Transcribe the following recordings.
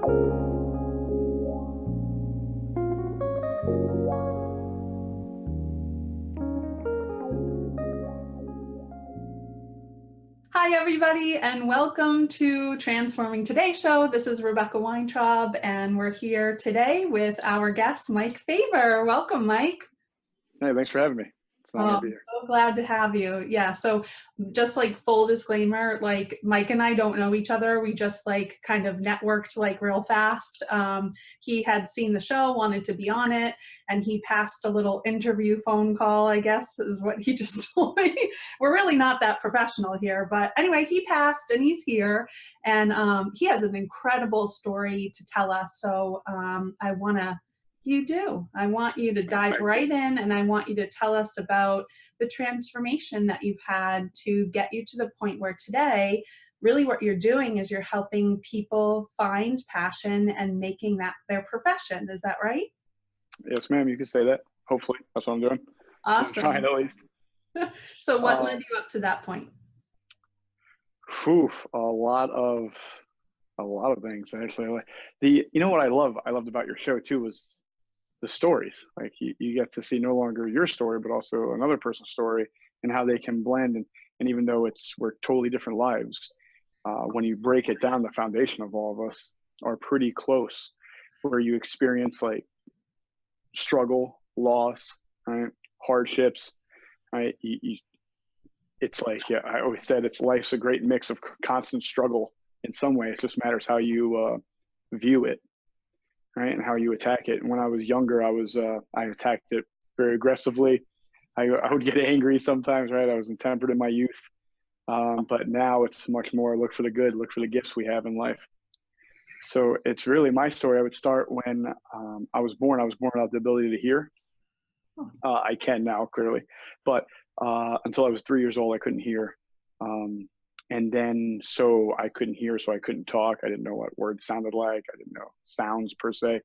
Hi, everybody, and welcome to Transforming Today show. This is Rebecca Weintraub, and we're here today with our guest, Mike Fabber. Welcome, Mike. Hey, thanks for having me. It's an honor to be here. So glad to have you. Yeah, so just like full disclaimer, like Mike and I don't know each other. We just like kind of networked like real fast. He had seen the show, wanted to be on it, and he passed a little interview phone call, I guess, is what he just told me. We're really not that professional here, but anyway, he passed and he's here, and he has an incredible story to tell us. So I want you to dive right in, and I want you to tell us about the transformation that you've had to get you to the point where today, really what you're doing is you're helping people find passion and making that their profession. Is that right? Yes, ma'am. You can say that. Hopefully, that's what I'm doing. Awesome. I'm trying at least. So what led you up to that point? A lot of things actually. You know what I loved about your show too was the stories. Like you get to see no longer your story, but also another person's story and how they can blend. And even though we're totally different lives, when you break it down, the foundation of all of us are pretty close, where you experience like struggle, loss, right? Hardships, right? It's like, yeah, I always said life's a great mix of constant struggle in some way. It just matters how you view it, right? And how you attack it. And when I was younger, I attacked it very aggressively. I would get angry sometimes, right? I was intemperate in my youth. But now it's much more look for the good, look for the gifts we have in life. So it's really my story. I would start when I was born. I was born without the ability to hear. I can now, clearly. But until I was 3 years old, I couldn't hear. And then, so I couldn't hear, so I couldn't talk. I didn't know what words sounded like. I didn't know sounds per se.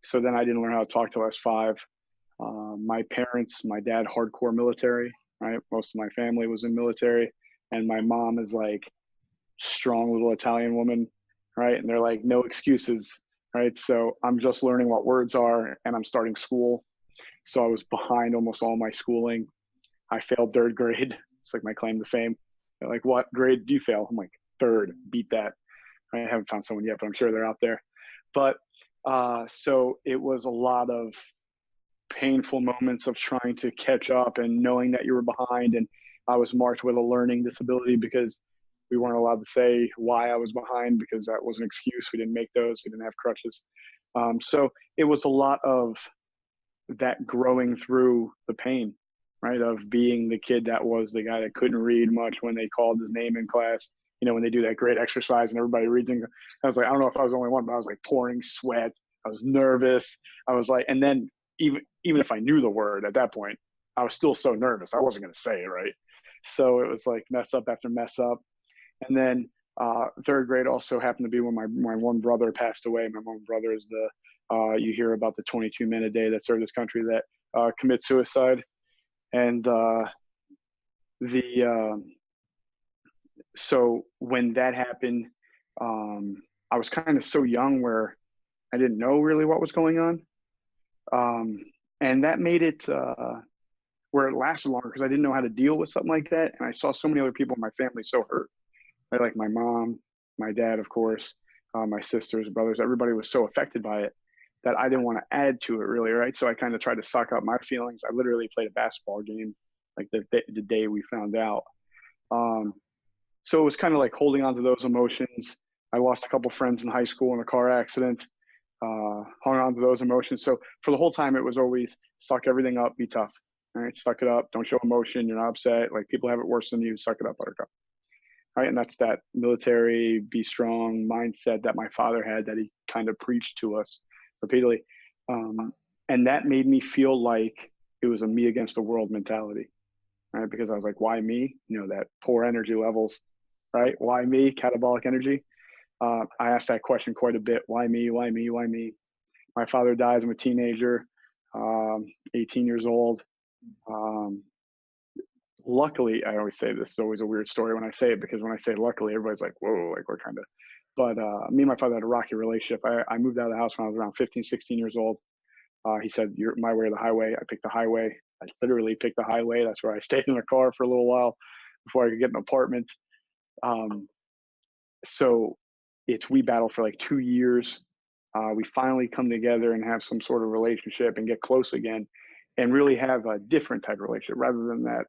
So then I didn't learn how to talk till I was 5. My parents, my dad, hardcore military, right? Most of my family was in military. And my mom is like strong little Italian woman, right? And they're like, no excuses, right? So I'm just learning what words are, and I'm starting school. So I was behind almost all my schooling. I failed 3rd grade. It's like my claim to fame. They're like, what grade do you fail? I'm like, 3rd, beat that. I haven't found someone yet, but I'm sure they're out there. But so it was a lot of painful moments of trying to catch up and knowing that you were behind. And I was marked with a learning disability because we weren't allowed to say why I was behind, because that was an excuse. We didn't make those. We didn't have crutches. So it was a lot of that growing through the pain, right? Of being the kid that was the guy that couldn't read much when they called his name in class. You know, when they do that great exercise and everybody reads it. I was like, I don't know if I was the only one, but I was like pouring sweat. I was nervous. I was like, and then even if I knew the word at that point, I was still so nervous. I wasn't going to say it right. So it was like mess up after mess up. And then 3rd grade also happened to be when my one brother passed away. My one brother is you hear about the 22 men a day that serve this country that commit suicide. And so when that happened, I was kind of so young where I didn't know really what was going on. And that made it where it lasted longer because I didn't know how to deal with something like that. And I saw so many other people in my family so hurt. Like my mom, my dad, of course, my sisters, brothers, everybody was so affected by it that I didn't want to add to it really, right? So I kind of tried to suck up my feelings. I literally played a basketball game like the day we found out. So it was kind of like holding on to those emotions. I lost a couple friends in high school in a car accident, hung on to those emotions. So for the whole time, it was always suck everything up, be tough, all right? Suck it up, don't show emotion, you're not upset. Like people have it worse than you, suck it up, buttercup. Right, and that's that military, be strong mindset that my father had that he kind of preached to us repeatedly. And that made me feel like it was a me against the world mentality, right? Because I was like, why me? You know, that poor energy levels, right? Why me? Catabolic energy. I asked that question quite a bit. Why me? Why me? Why me? My father dies. I'm a teenager, 18 years old. Luckily, I always say this is always a weird story when I say it, because when I say luckily, everybody's like, whoa, like we're kind of But me and my father had a rocky relationship. I moved out of the house when I was around 15, 16 years old. He said, "You're my way or the highway." I picked the highway. I literally picked the highway. That's where I stayed in a car for a little while before I could get an apartment. Um, so we battled for like 2 years. We finally come together and have some sort of relationship and get close again, and really have a different type of relationship rather than that,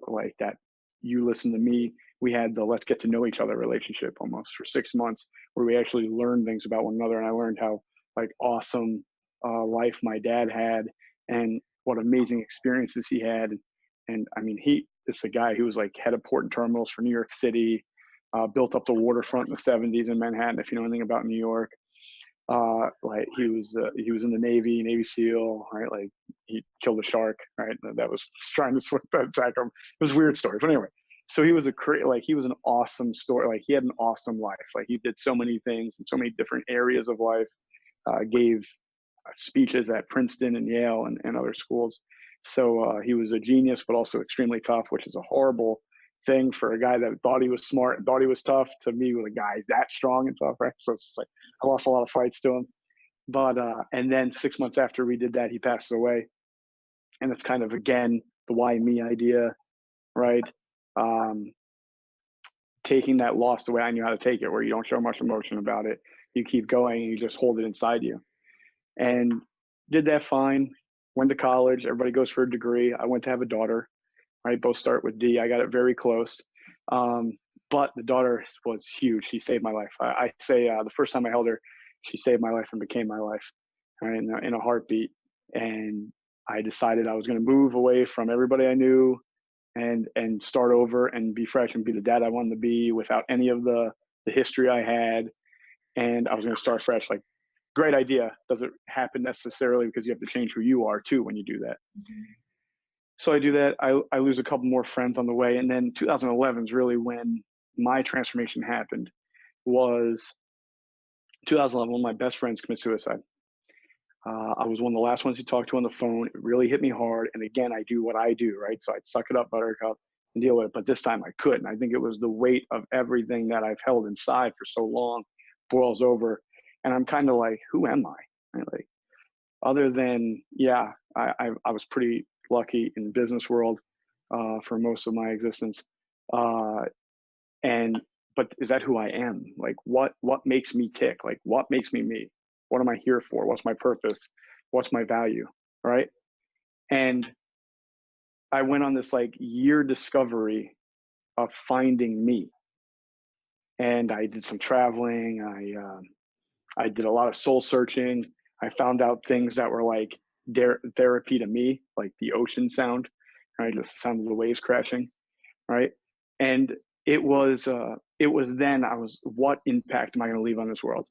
like that. You listen to me. We had the let's get to know each other relationship almost for 6 months, where we actually learned things about one another, and I learned how like awesome life my dad had, and what amazing experiences he had. And I mean, he is a guy who was like head of port and terminals for New York City, built up the waterfront in the '70s in Manhattan. If you know anything about New York, like he was in the Navy SEAL, right? Like he killed a shark, right? That was trying to attack him. It was a weird story, but anyway. So he was he was an awesome story. Like he had an awesome life. Like he did so many things in so many different areas of life. Gave speeches at Princeton and Yale and other schools. So he was a genius, but also extremely tough, which is a horrible thing for a guy that thought he was smart and thought he was tough to me with a guy that strong and tough, right? So it's like I lost a lot of fights to him. But and then 6 months after we did that, he passes away. And it's kind of again the why me idea, right? Um, Taking that loss the way I knew how to take it, where you don't show much emotion about it. You keep going and you just hold it inside you. And did that fine. Went to college. Everybody goes for a degree. I went to have a daughter. Right, both start with D. I got it very close, but the daughter was huge. She saved my life. I say the first time I held her, she saved my life and became my life, right, in a heartbeat. And I decided I was going to move away from everybody I knew and start over and be fresh and be the dad I wanted to be without any of the history I had. And I was going to start fresh. Like, great idea. Doesn't happen necessarily because you have to change who you are too when you do that. Mm-hmm. So I do that. I lose a couple more friends on the way. And then 2011 is really when my transformation happened. Was 2011, one of my best friends committed suicide. I was one of the last ones he talked to on the phone. It really hit me hard. And again, I do what I do, right? So I'd suck it up, buttercup, and deal with it. But this time I couldn't. I think it was the weight of everything that I've held inside for so long boils over. And I'm kind of like, who am I? Right? Like, other than, yeah, I was pretty lucky in the business world for most of my existence. But is that who I am? Like, what makes me tick? Like, what makes me me? What am I here for? What's my purpose? What's my value? Right. And I went on this like year discovery of finding me. And I did some traveling. I did a lot of soul searching. I found out things that were like therapy to me, like the ocean sound, right? Just the sound of the waves crashing, right? And it was then I was, what impact am I going to leave on this world?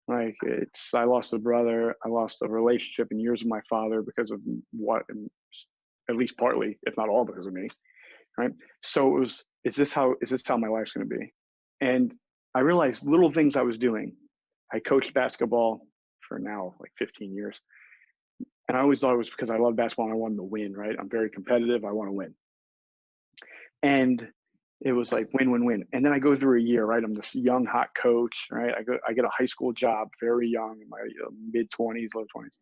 Like I lost a brother, I lost a relationship and years with my father because of what, at least partly, if not all because of me, right? So it was, is this how my life's going to be? And I realized little things I was doing. I coached basketball for now like 15 years. And I always thought it was because I love basketball and I wanted to win, right? I'm very competitive. I want to win. And it was like win, win, win. And then I go through a year, right? I'm this young, hot coach, right? I get a high school job, very young, in my mid 20s, low 20s.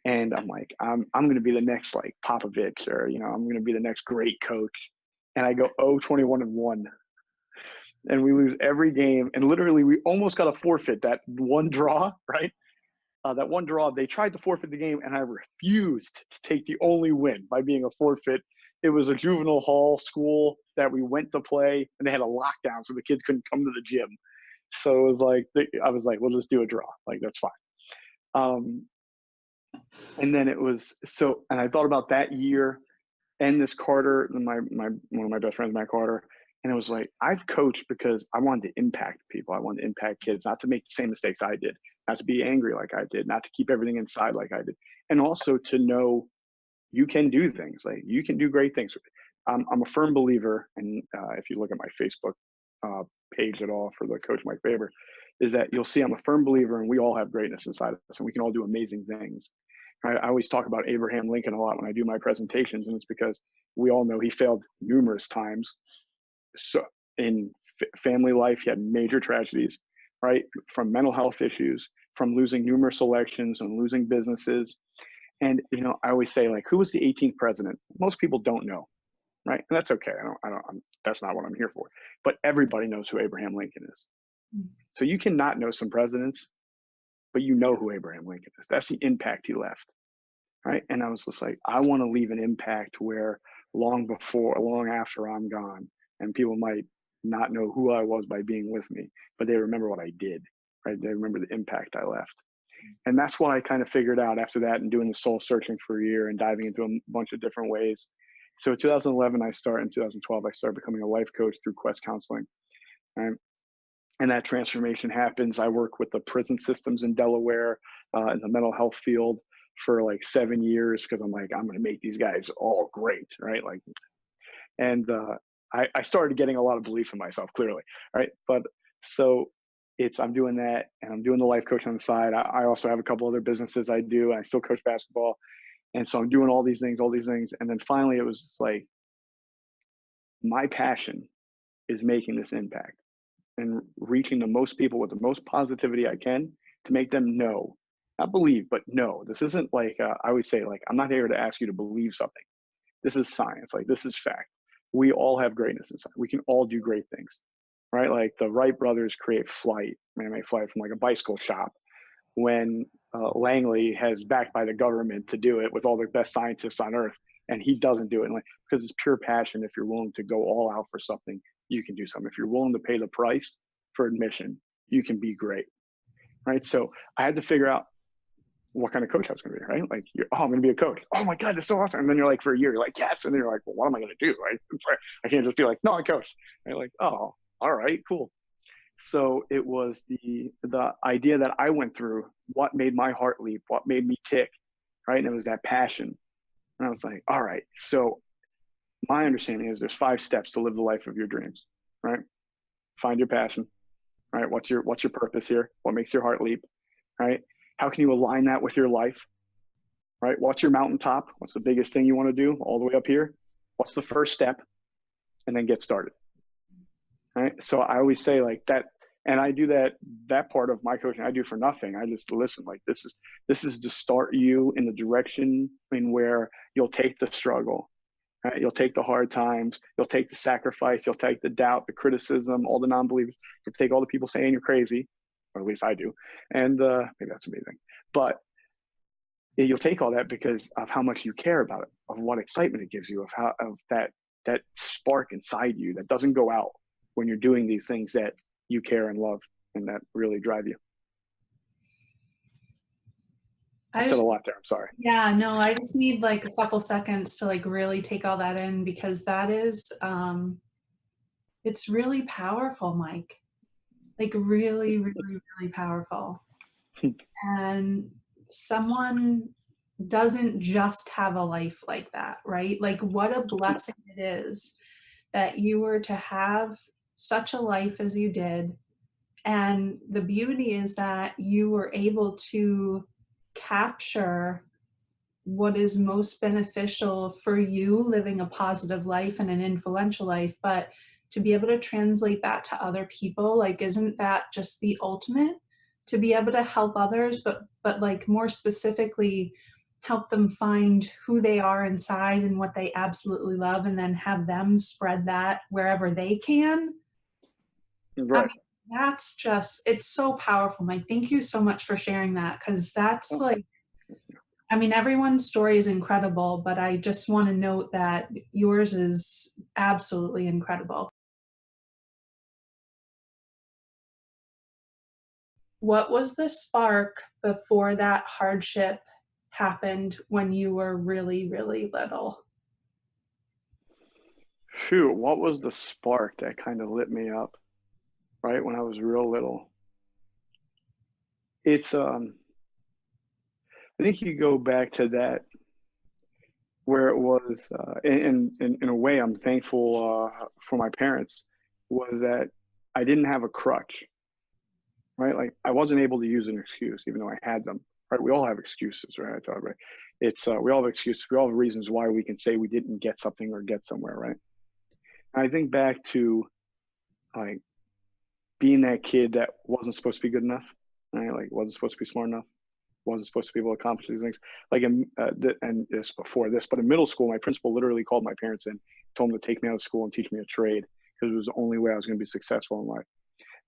And I'm like, I'm going to be the next like Popovich, or, I'm going to be the next great coach. And I go 0-21-1. And we lose every game. And literally we almost got a forfeit that one draw, right? That one draw, they tried to forfeit the game, and I refused to take the only win by being a forfeit. It was a juvenile hall school that we went to play, and they had a lockdown, so the kids couldn't come to the gym. So it was like, I was like, we'll just do a draw. Like, that's fine. And then it was so, and I thought about that year and this Carter, one of my best friends, Matt Carter. And it was like, I've coached because I wanted to impact people. I wanted to impact kids, not to make the same mistakes I did, not to be angry like I did, not to keep everything inside like I did. And also to know you can do things, like you can do great things. I'm a firm believer, and if you look at my Facebook page at all for the Coach Mike Fabber, is that you'll see I'm a firm believer and we all have greatness inside of us and we can all do amazing things. I always talk about Abraham Lincoln a lot when I do my presentations, and it's because we all know he failed numerous times. So in family life. He had major tragedies, right? From mental health issues, from losing numerous elections and losing businesses. And, I always say, like, who was the 18th president? Most people don't know, right? And that's okay. That's not what I'm here for. But everybody knows who Abraham Lincoln is. So you cannot know some presidents, but you know who Abraham Lincoln is. That's the impact he left, right? And I was just like, I want to leave an impact where long after I'm gone, and people might not know who I was by being with me, but they remember what I did, right? They remember the impact I left. And that's what I kind of figured out after that, and doing the soul searching for a year and diving into a bunch of different ways. So in 2011, in 2012, I started becoming a life coach through Quest Counseling. Right? And that transformation happens. I work with the prison systems in Delaware in the mental health field for like 7 years, because I'm like, I'm going to make these guys all great, right? Like, and I started getting a lot of belief in myself, clearly, right? But so I'm doing that, and I'm doing the life coach on the side. I also have a couple other businesses I do, and I still coach basketball. And so I'm doing all these things. And then finally it was just like, my passion is making this impact and reaching the most people with the most positivity I can, to make them know, not believe, but know. This isn't like, I always say, like, I'm not here to ask you to believe something. This is science. Like, this is fact. We all have greatness inside. We can all do great things, right? Like the Wright brothers create flight, man-made flight from like a bicycle shop, when Langley has backed by the government to do it with all the best scientists on earth, and he doesn't do it. Like, because it's pure passion. If you're willing to go all out for something, you can do something. If you're willing to pay the price for admission, you can be great, right? So I had to figure out what kind of coach I was going to be, right? Like, I'm going to be a coach. Oh my God, that's so awesome. And then you're like, for a year, you're like, yes. And then you're like, well, what am I going to do, right? I can't just be like, no, I coach. And you're like, oh, all right, cool. So it was the idea that I went through, what made my heart leap, what made me tick, right? And it was that passion. And I was like, all right, so my understanding is there's 5 steps to live the life of your dreams, right? Find your passion, right? What's your purpose here? What makes your heart leap, right? How can you align that with your life, right? What's your mountaintop? What's the biggest thing you want to do all the way up here? What's the first step? And then get started, right? So I always say like that, and I do that part of my coaching I do for nothing. I just listen, like, this is to start you in the direction in where you'll take the struggle, right? You'll take the hard times, you'll take the sacrifice, you'll take the doubt, the criticism, all the non-believers, you'll take all the people saying you're crazy, or at least I do. And maybe that's amazing. But you'll take all that because of how much you care about it, of what excitement it gives you, of that spark inside you that doesn't go out when you're doing these things that you care and love and that really drive you. I said a lot there. I'm sorry. Yeah, no, I just need like a couple seconds to like really take all that in, because that is, it's really powerful, Mike. Like really, really, really powerful. And someone doesn't just have a life like that, right? Like, what a blessing it is that you were to have such a life as you did. And the beauty is that you were able to capture what is most beneficial for you living a positive life and an influential life, but to be able to translate that to other people, like, isn't that just the ultimate? To be able to help others, but like more specifically help them find who they are inside and what they absolutely love, and then have them spread that wherever they can. Right. I mean, that's just, it's so powerful, Mike. Thank you so much for sharing that, because that's like, I mean, everyone's story is incredible, but I just want to note that yours is absolutely incredible. What was the spark before that hardship happened when you were really, really little? Shoot, what was the spark that kind of lit me up, right, when I was real little? It's I think you go back to that, where it was, in a way I'm thankful for my parents, was that I didn't have a crutch, right? Like, I wasn't able to use an excuse, even though I had them, right? We all have excuses, right? I thought, right? It's we all have excuses. We all have reasons why we can say we didn't get something or get somewhere, right? And I think back to, like, being that kid that wasn't supposed to be good enough, right? Like wasn't supposed to be smart enough, wasn't supposed to be able to accomplish these things. Like, and this before this, but in middle school, my principal literally called my parents in, told them to take me out of school and teach me a trade because it was the only way I was going to be successful in life.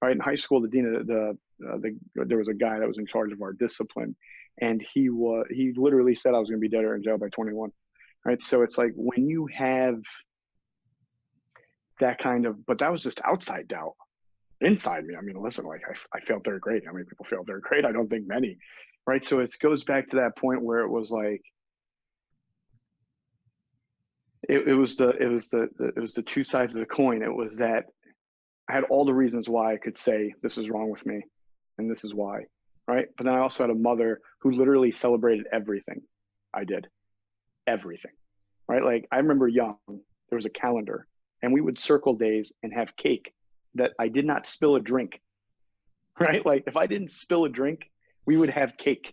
Right in high school, the dean of there was a guy that was in charge of our discipline, and he literally said I was going to be dead or in jail by 21. Right, so it's like when you have that kind of, but that was just outside doubt. Inside me, I mean, listen, like I failed third grade. How many people failed third grade? I don't think many. Right, so it goes back to that point where it was like it was the two sides of the coin. It was that I had all the reasons why I could say this is wrong with me and this is why, right? But then I also had a mother who literally celebrated everything I did, everything, right? Like I remember young, there was a calendar and we would circle days and have cake that I did not spill a drink, right? Like if I didn't spill a drink, we would have cake,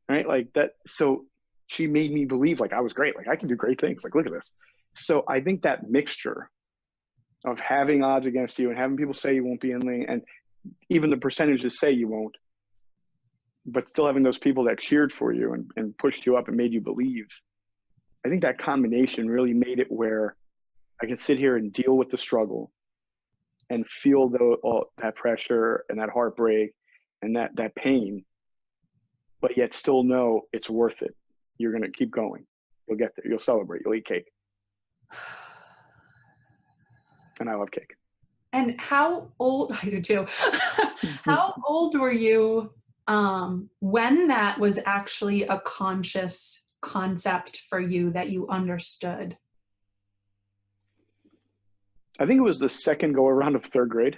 right? Like that. So she made me believe like I was great, like I can do great things. Like, look at this. So I think that mixture of having odds against you and having people say you won't be in the, and even the percentages say you won't, but still having those people that cheered for you and pushed you up and made you believe. I think that combination really made it where I can sit here and deal with the struggle and feel that pressure and that heartbreak and that pain, but yet still know it's worth it. You're going to keep going. You'll get there. You'll celebrate. You'll eat cake. And I love cake. And how old, I do too. How old were you when that was actually a conscious concept for you that you understood? I think it was the second go around of third grade,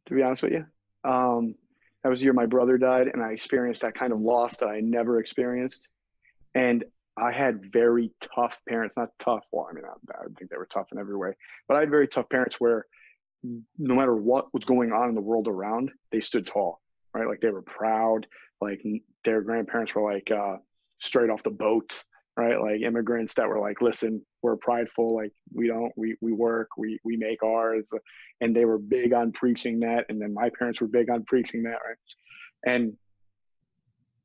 to be honest with you. That was the year my brother died, and I experienced that kind of loss that I never experienced. And I had very tough parents, not tough. Well, I mean, I think they were tough in every way, but I had very tough parents where no matter what was going on in the world around, they stood tall, right? Like they were proud, like their grandparents were like straight off the boat, right? Like immigrants that were like, listen, we're prideful, like we work, we make ours. And they were big on preaching that. And then my parents were big on preaching that, right? And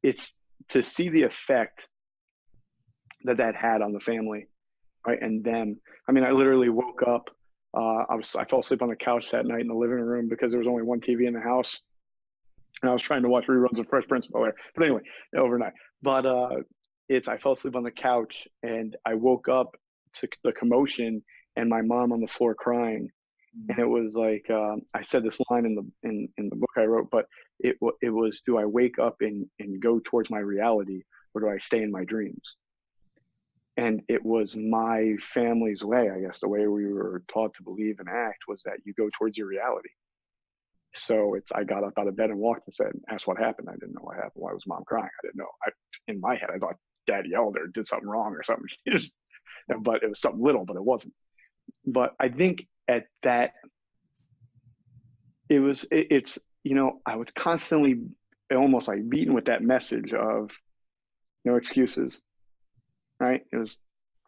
it's to see the effect that had on the family, right? And then, I mean, I literally woke up, I fell asleep on the couch that night in the living room because there was only one TV in the house. And I was trying to watch reruns of Fresh Prince of Bel-Air. But anyway, overnight. But I fell asleep on the couch and I woke up to the commotion and my mom on the floor crying. And it was like, I said this line in the book I wrote, but it was, do I wake up and go towards my reality, or do I stay in my dreams? And it was my family's way, I guess, the way we were taught to believe and act was that you go towards your reality. So I got up out of bed and walked and said, asked what happened. I didn't know what happened. Why was mom crying? I didn't know. In my head, I thought dad yelled or did something wrong or something. But it was something little, but it wasn't. But I think at that, it's, you know, I was constantly almost like beaten with that message of no excuses. Right? It was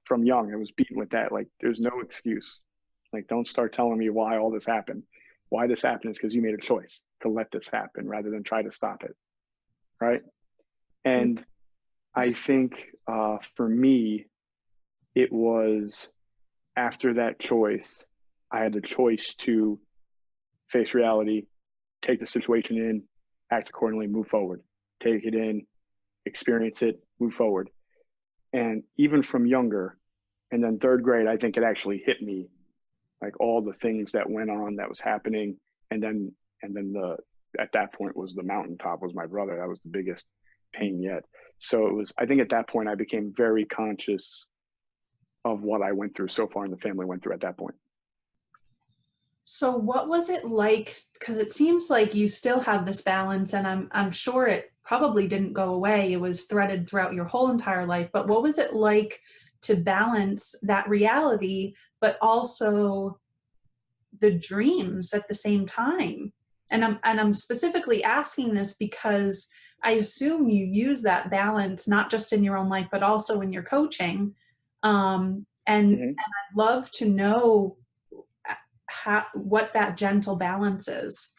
from young. It was beaten with that. Like, there's no excuse. Like, don't start telling me why all this happened. Why this happened is because you made a choice to let this happen rather than try to stop it. Right? And I think for me, it was after that choice, I had the choice to face reality, take the situation in, act accordingly, move forward, take it in, experience it, move forward. And even from younger, and then third grade, I think it actually hit me, like all the things that went on that was happening. And then at that point was the mountaintop was my brother. That was the biggest pain yet. So it was, I think at that point, I became very conscious of what I went through so far and the family went through at that point. So what was it like? Because it seems like you still have this balance, and I'm sure it probably didn't go away. It was threaded throughout your whole entire life. But what was it like to balance that reality, but also the dreams at the same time? And I'm specifically asking this because I assume you use that balance not just in your own life, but also in your coaching. And I'd love to know what that gentle balance is.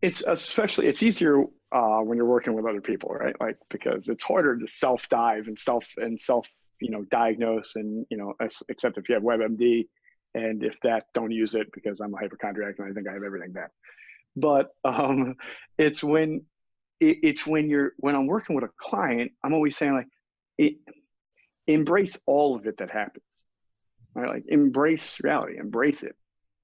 it's especially, it's easier when you're working with other people, right? Like, because it's harder to self dive and self, diagnose, and, except if you have WebMD, and if that, don't use it, because I'm a hypochondriac and I think I have everything bad. But it's when when I'm working with a client, I'm always saying, like, it, embrace all of it that happens, right? Like, embrace reality, embrace it,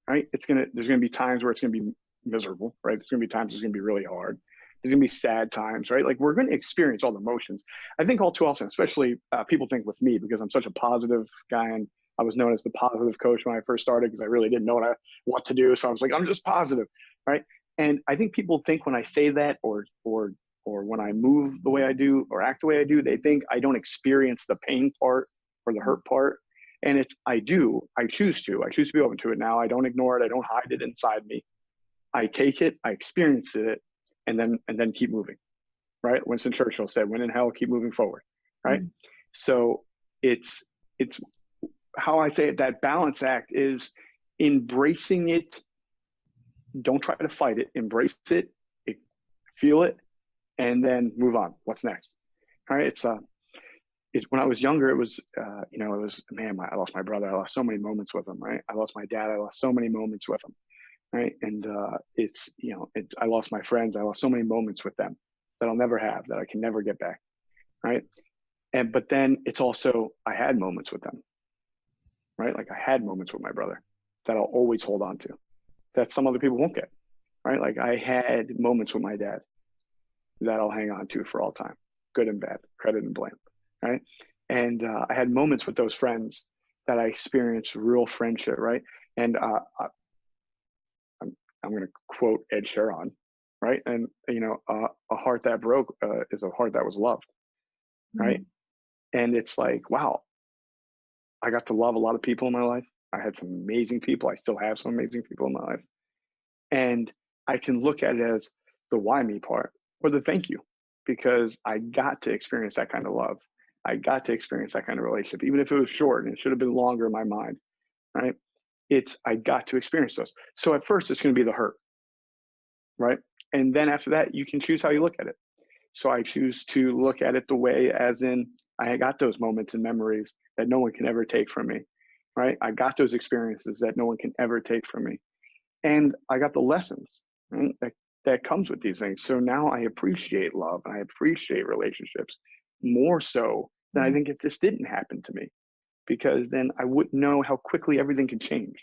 right? There's gonna be times where it's gonna be miserable, right? There's gonna be times it's gonna be really hard. There's gonna be sad times, right? Like, we're gonna experience all the emotions. I think all too often, especially people think with me, because I'm such a positive guy, and I was known as the positive coach when I first started, because I really didn't know what to do. So I was like, I'm just positive, right? And I think people think when I say that, or when I move the way I do or act the way I do, they think I don't experience the pain part or the hurt part. And I do. I choose to be open to it now. I don't ignore it. I don't hide it inside me. I take it, I experience it, and then keep moving, right? Winston Churchill said, "When in hell, keep moving forward," right? Mm. So it's how I say it. That balance act is embracing it. Don't try to fight it. Embrace it, feel it, and then move on. What's next? All right. It's when I was younger, it was, man, I lost my brother. I lost so many moments with him, right? I lost my dad. I lost so many moments with him, right? And I lost my friends. I lost so many moments with them that I'll never have, that I can never get back, right? But then it's also, I had moments with them, right? Like, I had moments with my brother that I'll always hold on to, that some other people won't get, right? Like, I had moments with my dad that I'll hang on to for all time, good and bad, credit and blame, right? And I had moments with those friends that I experienced real friendship, right? And I'm going to quote Ed Sheeran, right? And, a heart that broke is a heart that was loved, right? Mm. And it's like, wow, I got to love a lot of people in my life. I had some amazing people. I still have some amazing people in my life. And I can look at it as the why me part, or the thank you, because I got to experience that kind of love. I got to experience that kind of relationship, even if it was short and it should have been longer in my mind, right? I got to experience those. So at first it's going to be the hurt, right? And then after that, you can choose how you look at it. So I choose to look at it the way, as in, I got those moments and memories that no one can ever take from me, right? I got those experiences that no one can ever take from me. And I got the lessons, right, that comes with these things. So now I appreciate love, and I appreciate relationships more so than I think if this didn't happen to me, because then I wouldn't know how quickly everything can change.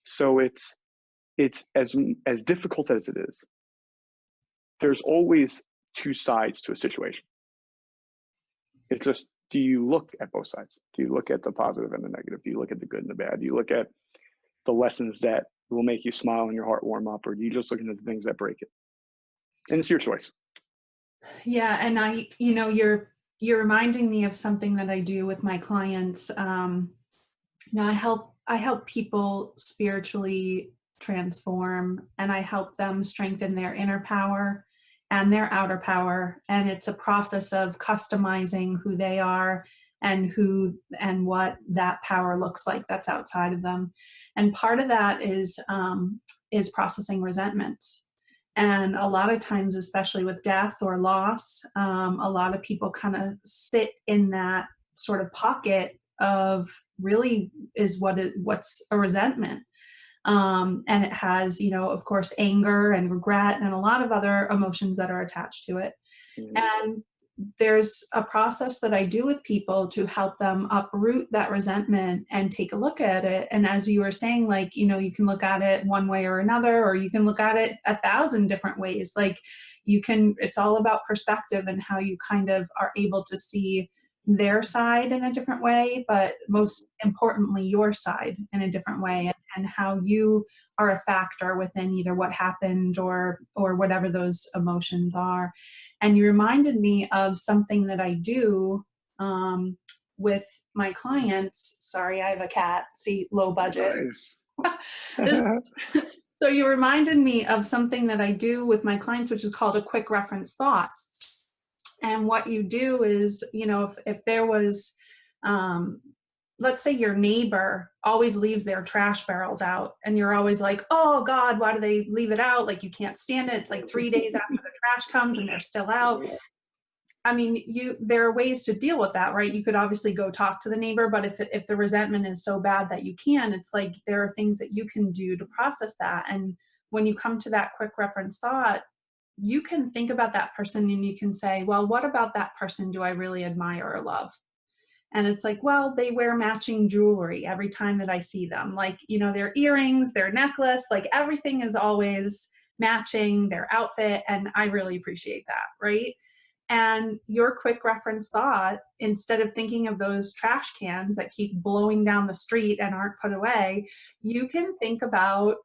So it's as difficult as it is, there's always two sides to a situation. It's just, do you look at both sides? Do you look at the positive and the negative? Do you look at the good and the bad? Do you look at the lessons that will make you smile and your heart warm up, or do you just look at the things that break it? And it's your choice. Yeah, and you're reminding me of something that I do with my clients. I help people spiritually transform, and I help them strengthen their inner power and their outer power. And it's a process of customizing who they are and what that power looks like that's outside of them. And part of that is processing resentments. And a lot of times, especially with death or loss, a lot of people kind of sit in that sort of pocket of really what's a resentment. And it has, of course, anger and regret and a lot of other emotions that are attached to it. Mhm. And there's a process that I do with people to help them uproot that resentment and take a look at it. And as you were saying, like, you can look at it one way or another, or you can look at it 1,000 different ways. Like, it's all about perspective and how you kind of are able to see their side in a different way, but most importantly, your side in a different way, and how you are a factor within either what happened or whatever those emotions are. And you reminded me of something that I do with my clients. Sorry, I have a cat. See, low budget. Nice. This- so you reminded me of something that I do with my clients, which is called a quick reference thought. And what you do is, if there was, let's say your neighbor always leaves their trash barrels out and you're always like, oh God, why do they leave it out? Like you can't stand it. It's like 3 days after the trash comes and they're still out. I mean, there are ways to deal with that, right? You could obviously go talk to the neighbor, but if the resentment is so bad that you can, it's like there are things that you can do to process that. And when you come to that quick reference thought, you can think about that person and you can say, well, what about that person do I really admire or love? And it's like, well, they wear matching jewelry every time that I see them. Like, you know, their earrings, their necklace, like everything is always matching their outfit. And I really appreciate that, right? And your quick reference thought, instead of thinking of those trash cans that keep blowing down the street and aren't put away, you can think about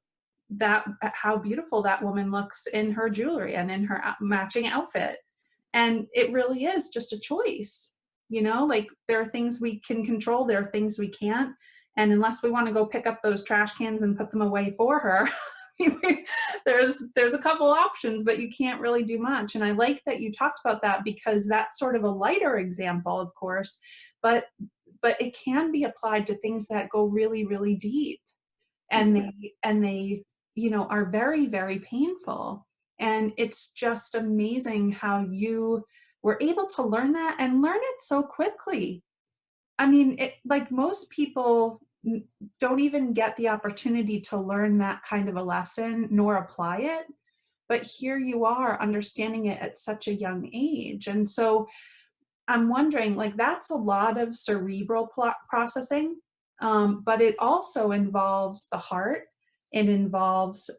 that, how beautiful that woman looks in her jewelry and in her matching outfit. And it really is just a choice. You know, like there are things we can control, there are things we can't. And unless we want to go pick up those trash cans and put them away for her, there's a couple options, but you can't really do much. And I like that you talked about that because that's sort of a lighter example, of course, but it can be applied to things that go really, really deep, and they you know, are very, very painful. And it's just amazing how you were able to learn that and learn it so quickly. I mean, like most people don't even get the opportunity to learn that kind of a lesson nor apply it, but here you are understanding it at such a young age. And so I'm wondering, like, that's a lot of cerebral processing, but it also involves the heart. It involves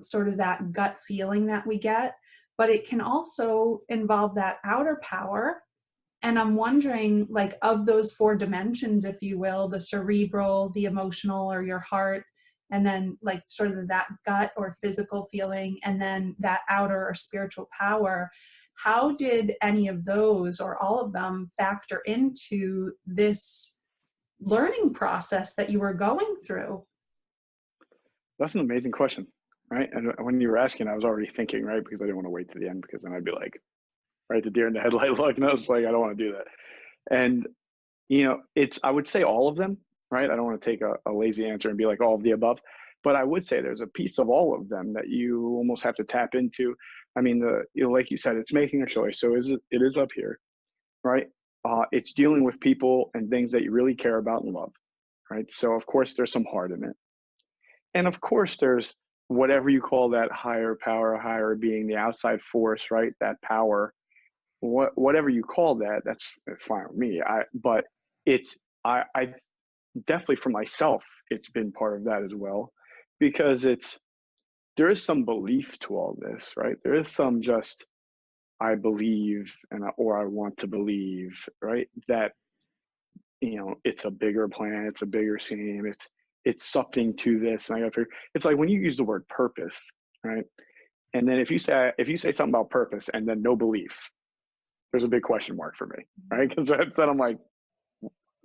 sort of that gut feeling that we get, but it can also involve that outer power. And I'm wondering, like, of those four dimensions, if you will, the cerebral, the emotional, or your heart, and then like sort of that gut or physical feeling, and then that outer or spiritual power, how did any of those or all of them factor into this learning process that you were going through? That's an amazing question, right? And when you were asking, I was already thinking, right, because I didn't want to wait to the end because then I'd be like, right, the deer in the headlight look, and I was like, I don't want to do that. And you know, I would say all of them, right? I don't want to take a lazy answer and be like all of the above, but I would say there's a piece of all of them that you almost have to tap into. I mean, you know, like you said, it's making a choice. So it is up here, right? It's dealing with people and things that you really care about and love, right? So of course there's some heart in it. And of course there's whatever you call that higher power, higher being, the outside force, right? That power, whatever you call that, that's fine with me. But it's, I definitely for myself, it's been part of that as well, because there is some belief to all this, right? There is some just, I believe or I want to believe, right? That, you know, it's a bigger plan, it's a bigger scheme, it's something to this. And I got to figure, it's like when you use the word purpose, right? And then if you say something about purpose and then no belief, there's a big question mark for me, right? Because then I'm like,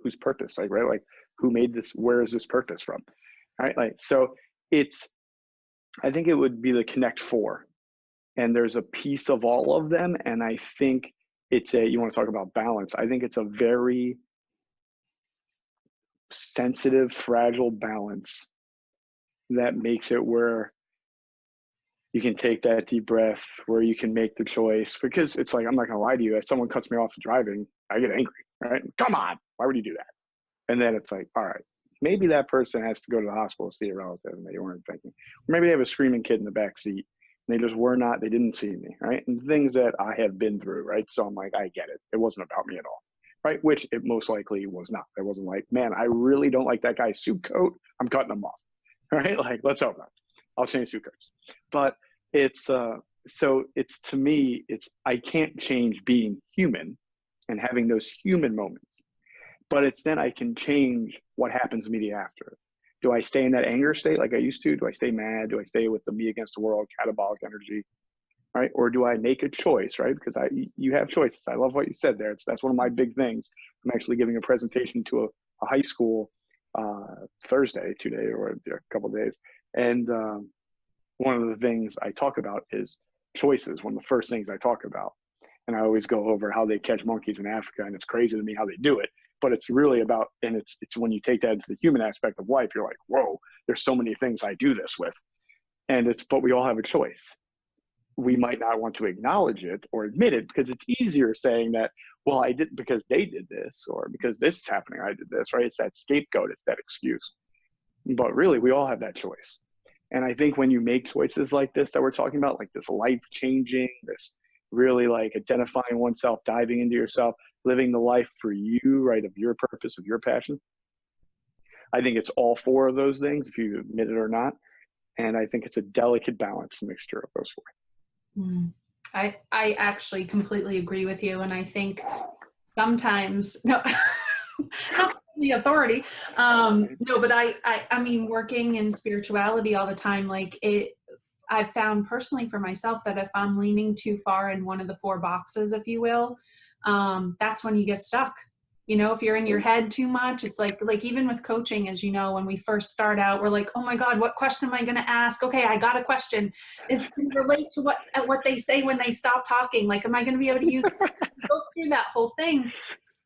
whose purpose? Like, right? Like, who made this? Where is this purpose from? Right? Like, so it's, I think it would be the Connect Four, and there's a piece of all of them. And I think you want to talk about balance. I think it's a very sensitive, fragile balance that makes it where you can take that deep breath, where you can make the choice. Because it's like, I'm not gonna lie to you, if someone cuts me off driving, I get angry, right? Come on, why would you do that? And then it's like, all right, maybe that person has to go to the hospital to see a relative and they weren't thinking. Or maybe they have a screaming kid in the back seat and they just they didn't see me, right? And things that I have been through, right? So I'm like, I get it. It wasn't about me at all, right? Which it most likely was not. It wasn't like, man, I really don't like that guy's suit coat. I'm cutting him off, right? Like, let's hope not. I'll change suit coats. But so it's, to me, I can't change being human and having those human moments, but it's then I can change what happens immediately after. Do I stay in that anger state like I used to? Do I stay mad? Do I stay with the me against the world, catabolic energy, right? Or do I make a choice, right? Because you have choices. I love what you said there. That's one of my big things. I'm actually giving a presentation to a high school Thursday, or a couple of days. And one of the things I talk about is choices. One of the first things I talk about. And I always go over how they catch monkeys in Africa. And it's crazy to me how they do it. but it's really about, and it's when you take that into the human aspect of life, you're like, whoa, there's so many things I do this with. But we all have a choice. We might not want to acknowledge it or admit it because it's easier saying that, well, I did because they did this, or because this is happening, I did this, right? It's that scapegoat, it's that excuse. But really, we all have that choice. And I think when you make choices like this that we're talking about, like this life changing, this really like identifying oneself, diving into yourself, living the life for you, right, of your purpose, of your passion, I think it's all four of those things, if you admit it or not. And I think it's a delicate balance, mixture of those four. Mm. I actually completely agree with you. And I think sometimes, no, not the authority. No, but I mean, working in spirituality all the time, like I've found personally for myself that if I'm leaning too far in one of the four boxes, if you will, that's when you get stuck. You know, if you're in your head too much, it's like even with coaching, as you know, when we first start out, we're like, oh my God, what question am I going to ask? Okay, I got a question. Is it going to relate to what they say when they stop talking? Like, am I going to be able to use go through that whole thing?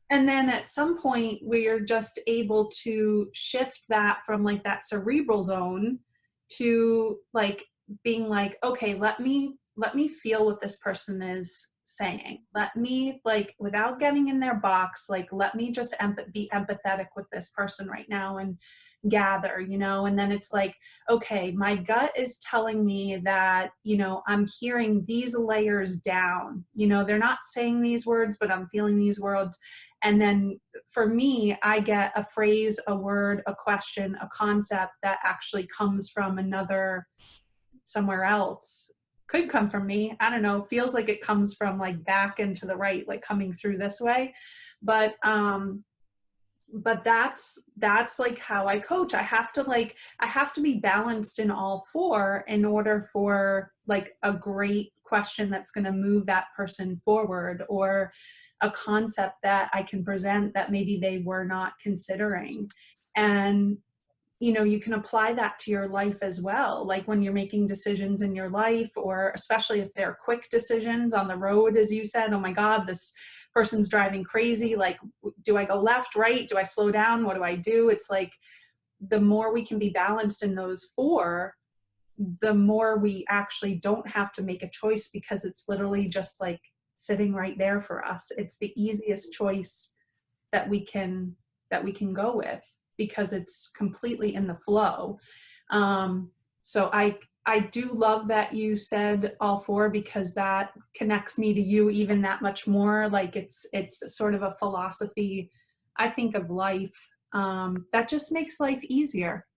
And then at some point, we're just able to shift that from like that cerebral zone to like being like, okay, let me feel what this person is saying. Let me, like, without getting in their box, like, let me just be empathetic with this person right now and gather, you know. And then it's like, okay, my gut is telling me that, you know, I'm hearing these layers down, you know, they're not saying these words, but I'm feeling these words. And then for me, I get a phrase, a word, a question, a concept that actually comes from another, somewhere else. Could come from me. I don't know. Feels like it comes from like back and to the right, like coming through this way. But that's like how I coach. I have to be balanced in all four in order for like a great question that's going to move that person forward, or a concept that I can present that maybe they were not considering. And you know, you can apply that to your life as well. Like when you're making decisions in your life, or especially if they're quick decisions on the road, as you said, oh my God, this person's driving crazy. Like, do I go left, right? Do I slow down? What do I do? It's like, the more we can be balanced in those four, the more we actually don't have to make a choice, because it's literally just like sitting right there for us. It's the easiest choice that we can go with, because it's completely in the flow. So I do love that you said all four, because that connects me to you even that much more. Like it's sort of a philosophy, I think, of life, that just makes life easier.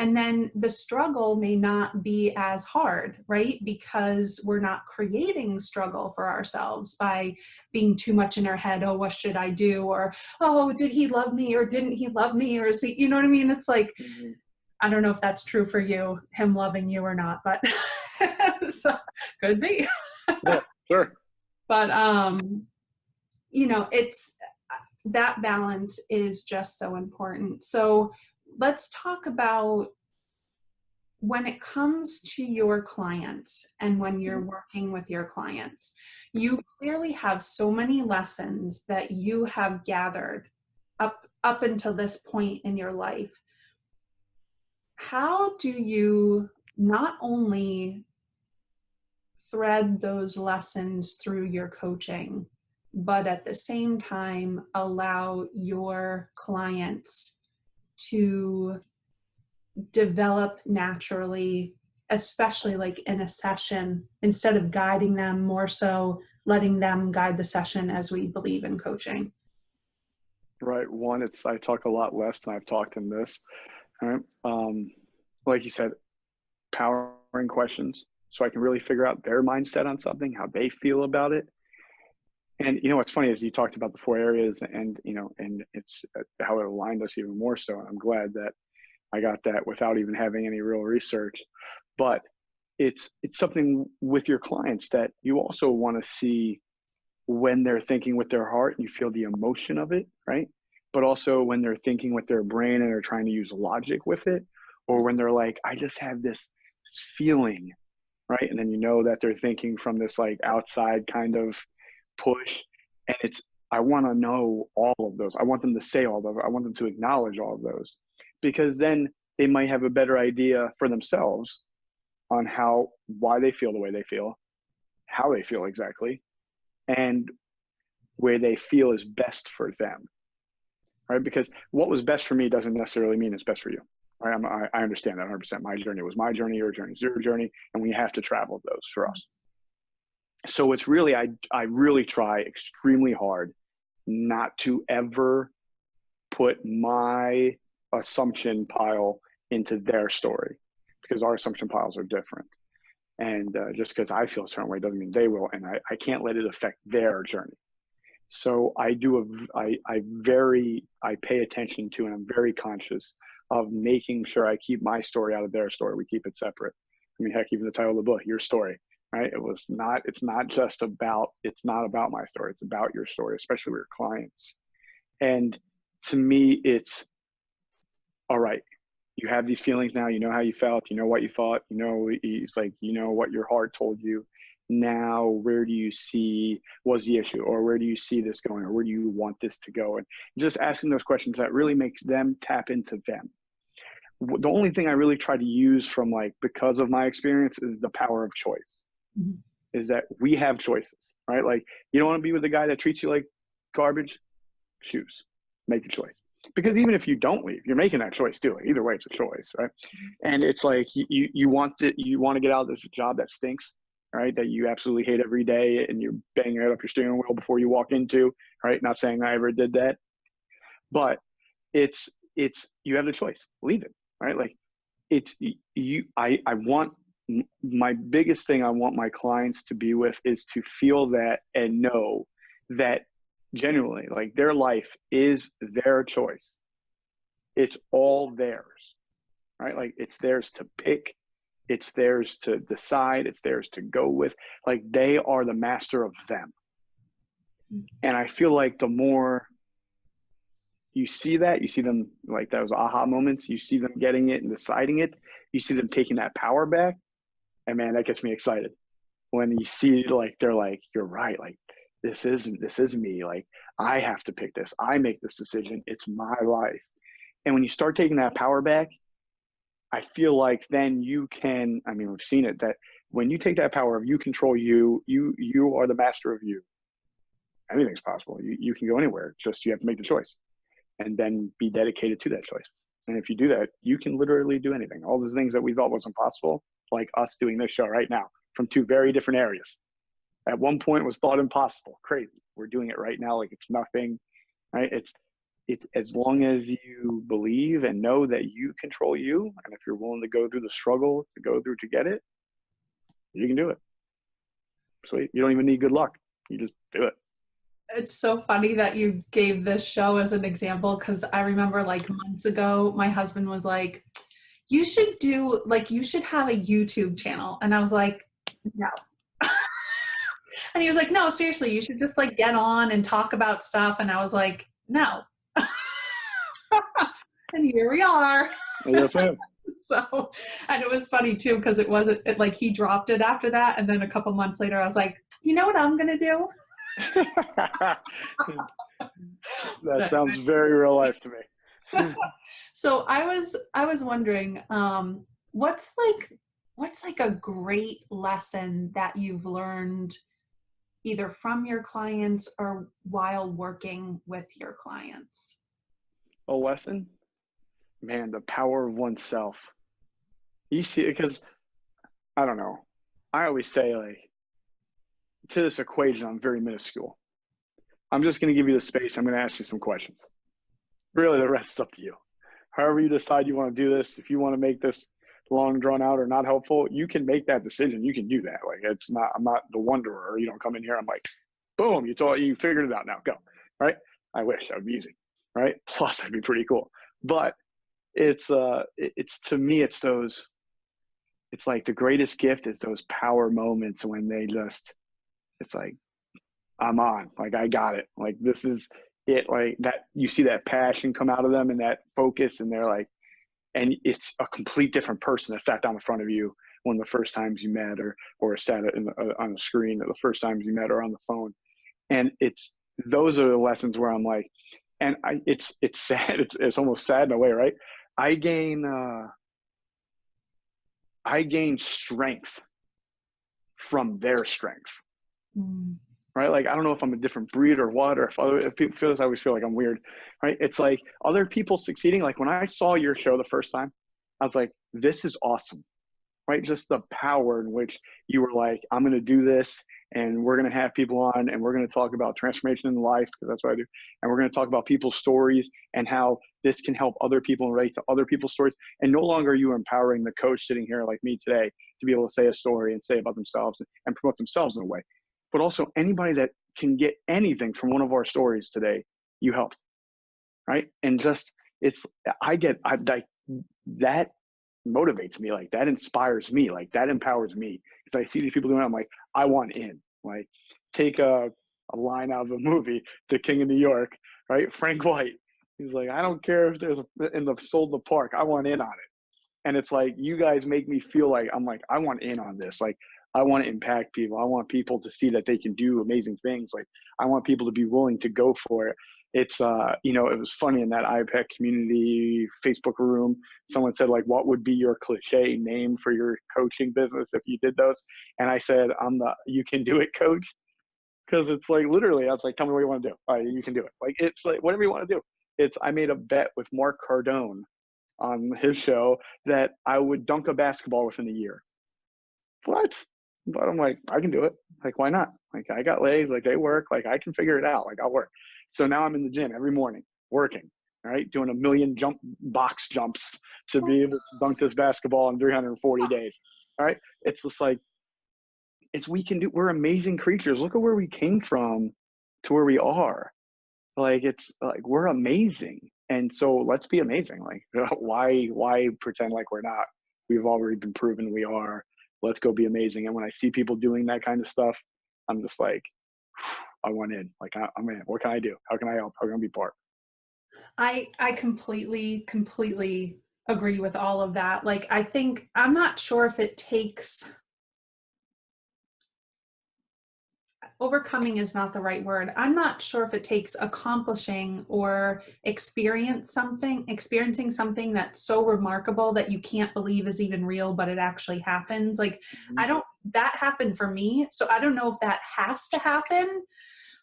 And then the struggle may not be as hard, right? Because we're not creating struggle for ourselves by being too much in our head. Oh, what should I do? Or, oh, did he love me or didn't he love me? Or is he, you know what I mean? It's like, I don't know if that's true for you, him loving you or not, but so, could be. Yeah, sure. But, you know, it's, that balance is just so important. So let's talk about, when it comes to your clients and when you're working with your clients, you clearly have so many lessons that you have gathered up until this point in your life. How do you not only thread those lessons through your coaching, but at the same time allow your clients to develop naturally, especially like in a session, instead of guiding them, more so letting them guide the session, as we believe in coaching? Right. One, I talk a lot less than I've talked in this. All right. Like you said, powering questions, so I can really figure out their mindset on something, how they feel about it. And you know what's funny is you talked about the four areas, and you know, and it's how it aligned us even more so. And I'm glad that I got that without even having any real research. But it's something with your clients that you also want to see when they're thinking with their heart and you feel the emotion of it, right? But also when they're thinking with their brain and they're trying to use logic with it, or when they're like, I just have this feeling, right? And then you know that they're thinking from this like outside kind of push, and I want to know all of those. I want them to say all of those. I want them to acknowledge all of those, because then they might have a better idea for themselves on why they feel the way they feel, how they feel exactly, and where they feel is best for them, right? Because what was best for me doesn't necessarily mean it's best for you, right? I understand that 100%. My journey was my journey, your journey is your journey, and we have to travel those for us. So it's really, I really try extremely hard not to ever put my assumption pile into their story, because our assumption piles are different. And just because I feel a certain way doesn't mean they will, and I can't let it affect their journey. So I pay attention to, and I'm very conscious of making sure I keep my story out of their story. We keep it separate. I mean, heck, even the title of the book, Your Story, right? It's not about my story. It's about your story, especially with your clients. And to me, it's all right. You have these feelings now, you know how you felt, you know what you thought, it's like, what your heart told you. Now, where do you see was the issue, or where do you see this going, or where do you want this to go? And just asking those questions, that really makes them tap into them. The only thing I really try to use from, because of my experience, is the power of choice. Mm-hmm. Is that we have choices, right? Like, you don't want to be with a guy that treats you like garbage. Choose, make the choice. Because even if you don't leave, you're making that choice too. Like, either way, it's a choice, right? And it's like you want to get out of this job that stinks, right? That you absolutely hate every day, and you're banging your head up your steering wheel before you walk into, right? Not saying I ever did that, but it's you have the choice. Leave it, right? Like, it's you. I want, my biggest thing I want my clients to be with is to feel that and know that genuinely, like, their life is their choice. It's all theirs, right? Like, it's theirs to pick, it's theirs to decide, it's theirs to go with. Like, they are the master of them. And I feel like the more you see them, like those aha moments, you see them getting it and deciding it, you see them taking that power back, and man, that gets me excited. When you see, like, they're like, you're right, like, this is me. Like, I have to pick this. I make this decision. It's my life. And when you start taking that power back, I feel like then you can, I mean, we've seen it, that when you take that power of you control you are the master of you. Anything's possible. You can go anywhere. Just you have to make the choice and then be dedicated to that choice. And if you do that, you can literally do anything. All those things that we thought was impossible, like us doing this show right now from two very different areas. At one point was thought impossible, crazy. We're doing it right now like it's nothing, right? It's as long as you believe and know that you control you, and if you're willing to go through the struggle to go through to get it, you can do it. Sweet. You don't even need good luck. You just do it. It's so funny that you gave this show as an example, because I remember, like, months ago, my husband was like, you should have a YouTube channel. And I was like, no. And he was like, no, seriously, you should just, like, get on and talk about stuff. And I was like, no. And here we are. Yes, ma'am. So, and it was funny too, because like, he dropped it after that. And then a couple months later, I was like, you know what I'm going to do? That sounds very real life to me. So I was wondering, what's like a great lesson that you've learned either from your clients or while working with your clients? A lesson? Man, the power of oneself. You see, because I don't know. I always say, like, to this equation, I'm very minuscule. I'm just going to give you the space. I'm going to ask you some questions. Really, the rest is up to you. However you decide you want to do this, if you want to make this long drawn out or not helpful, you can make that decision. You can do that. Like, I'm not the wanderer. You don't come in here, I'm like, boom, you figured it out now, go. Right? I wish that would be easy. Right? Plus, that'd be pretty cool. But it's to me, it's like the greatest gift is those power moments when it's like, I'm on, like, I got it. Like, this is it. Like, that, you see that passion come out of them and that focus, and they're like, and it's a complete different person that sat down in front of you one of the first times you met, or sat on the screen, or the first times you met, or on the phone. And it's those are the lessons where I'm like, and it's sad. It's almost sad in a way, right? I gain, I gain strength from their strength, Mm. right? Like, I don't know if I'm a different breed or what, or if people feel this, I always feel like I'm weird, right? It's like other people succeeding. Like when I saw your show the first time, I was like, this is awesome, right? Just the power in which you were like, I'm going to do this, and we're going to have people on, and we're going to talk about transformation in life, because that's what I do. And we're going to talk about people's stories and how this can help other people and relate to other people's stories. And no longer are you empowering the coach sitting here like me today to be able to say a story and say about themselves and promote themselves in a way. But also anybody that can get anything from one of our stories today, you helped, right? And just, I that motivates me, like that inspires me, like that empowers me, because I see these people doing it, I'm like, I want in. Like, take a line out of a movie, The King of New York, right? Frank White, he's like, I don't care if there's in the sold the park, I want in on it. And it's like, you guys make me feel like, I'm like, I want in on this. Like, I want to impact people. I want people to see that they can do amazing things. Like, I want people to be willing to go for it. It's it was funny in that IPEC community Facebook room, someone said, like, what would be your cliche name for your coaching business if you did those? And I said, I'm the you can do it coach. Because it's like, literally, I was like, tell me what you want to do. You can do it. Like, it's like, whatever you want to do. I made a bet with Mark Cardone on his show that I would dunk a basketball within a year. What? But I'm like, I can do it. Like, why not? Like, I got legs, like they work, like I can figure it out. Like, I'll work. So now I'm in the gym every morning working, right? Doing 1,000,000 box jumps to be able to dunk this basketball in 340 days. All right. It's just like, we're amazing creatures. Look at where we came from to where we are. Like, it's like, we're amazing. And so let's be amazing. Like, why pretend like we're not? We've already been proven we are. Let's go be amazing. And when I see people doing that kind of stuff, I'm just like, I want in. Like, I'm in. What can I do? How can I help? How can I be part? I completely agree with all of that. Like, I think, I'm not sure if it takes, overcoming is not the right word. I'm not sure if it takes accomplishing or experiencing something that's so remarkable that you can't believe is even real, but it actually happens. Like, Mm-hmm. that happened for me. So I don't know if that has to happen,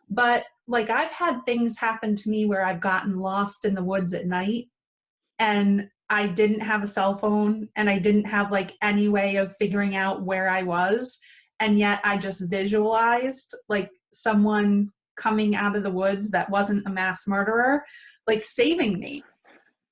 but like, I've had things happen to me where I've gotten lost in the woods at night, and I didn't have a cell phone, and I didn't have like any way of figuring out where I was. And yet I just visualized like someone coming out of the woods that wasn't a mass murderer, like saving me.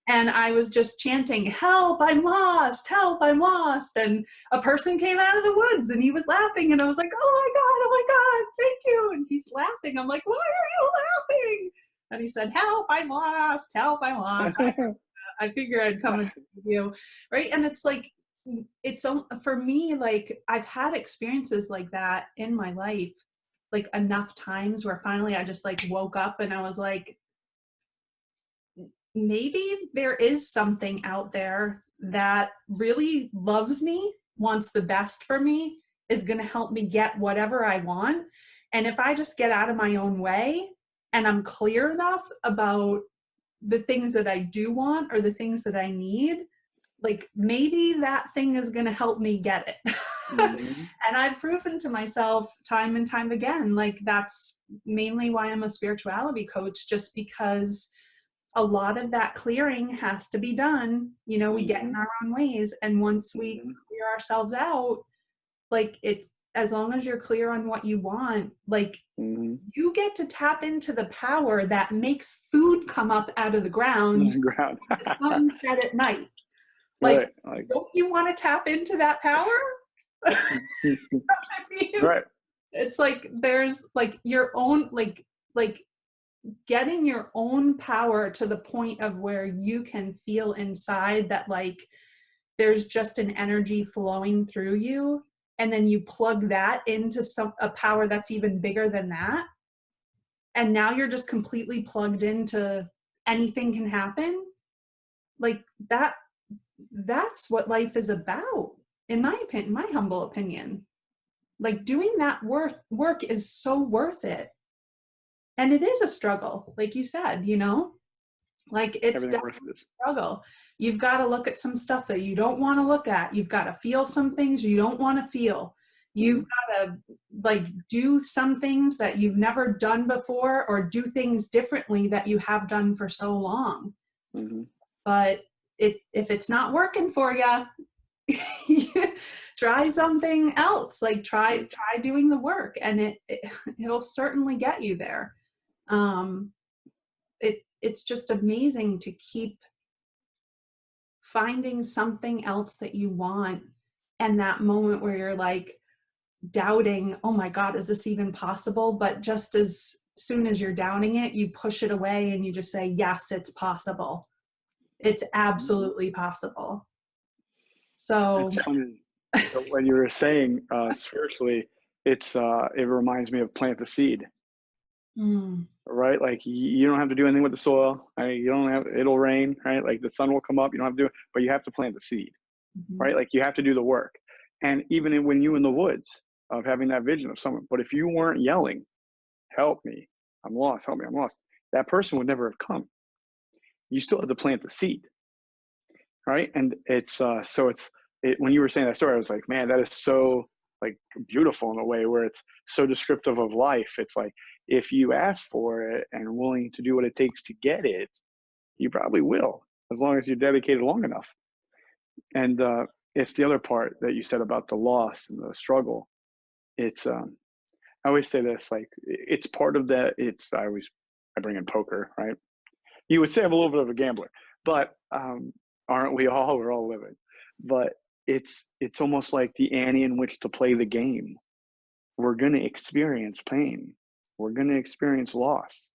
And I was just chanting, help, I'm lost, help, I'm lost. And a person came out of the woods and he was laughing. And I was like, oh my God, thank you. And he's laughing. I'm like, why are you laughing? And he said, help, I'm lost, help, I'm lost. I figured I'd come and with you, right? And it's like, for me, like, I've had experiences like that in my life, like enough times where finally I just like woke up and I was like, maybe there is something out there that really loves me, wants the best for me, is going to help me get whatever I want. And if I just get out of my own way and I'm clear enough about the things that I do want or the things that I need, like, maybe that thing is going to help me get it. Mm-hmm. And I've proven to myself time and time again, like, that's mainly why I'm a spirituality coach, just because a lot of that clearing has to be done. You know, we get Mm-hmm. in our own ways. And once we Mm-hmm. clear ourselves out, like, it's, as long as you're clear on what you want, like, Mm-hmm. you get to tap into the power that makes food come up out of the ground Ground. when the sun's set at night. Like, Right. Like, don't you want to tap into that power? I mean, right. it's like, there's like your own, like getting your own power to the point of where you can feel inside that, like, there's just an energy flowing through you, and then you plug that into a power that's even bigger than that, and now you're just completely plugged into anything can happen. Like, that's what life is about, in my opinion, my humble opinion. Like, doing that work is so worth it. And it is a struggle, like you said, like it's Everything worth definitely it is. a struggle. You've got to look at some stuff that you don't want to look at. You've got to feel some things you don't want to feel. You've Mhm. got to like do some things that you've never done before, or do things differently that you have done for so long. Mhm. But if it's not working for you, try something else. Like try Mhm. doing the work, and it'll certainly get you there. Um, it's just amazing to keep finding something else that you want, and that moment where you're like doubting, oh my God, is this even possible? But just as soon as you're doubting it, you push it away and you just say, yes, it's possible. It's absolutely possible. It's So funny when you were saying spiritually, it reminds me of plant the seed, mm, right? Like you don't have to do anything with the soil. Right? You don't have it'll rain, right? Like the sun will come up. You don't have to do it, but you have to plant the seed, mhm. right? Like you have to do the work. And even when you in the woods of having that vision of someone, but if you weren't yelling, "Help me, I'm lost. Help me, I'm lost," that person would never have come. You still have to plant the seed, right? And when you were saying that story, I was like, man, that is so like beautiful in a way where it's so descriptive of life. It's like if you ask for it and are willing to do what it takes to get it, you probably will, as long as you're dedicated long enough. And it's the other part that you said about the loss and the struggle. It's I always say this, like it's part of that. I bring in poker, right? You would say I'm a little bit of a gambler, but aren't we all? We're all living. But it's almost like the ante in which to play the game. We're going to experience pain. We're going to experience loss.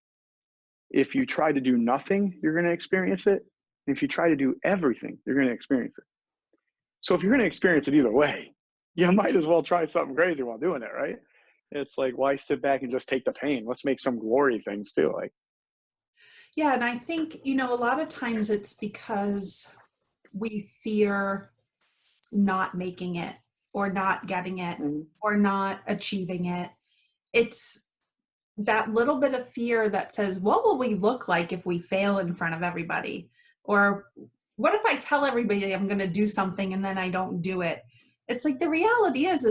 If you try to do nothing, you're going to experience it. If you try to do everything, you're going to experience it. So if you're going to experience it either way, you might as well try something crazy while doing it, right? It's like, why sit back and just take the pain? Let's make some glory things too. Like, Yeah, and I think, a lot of times it's because we fear not making it, or not getting it, mm-hmm, or not achieving it. It's that little bit of fear that says, what will we look like if we fail in front of everybody? Or what if I tell everybody I'm going to do something and then I don't do it? It's like the reality is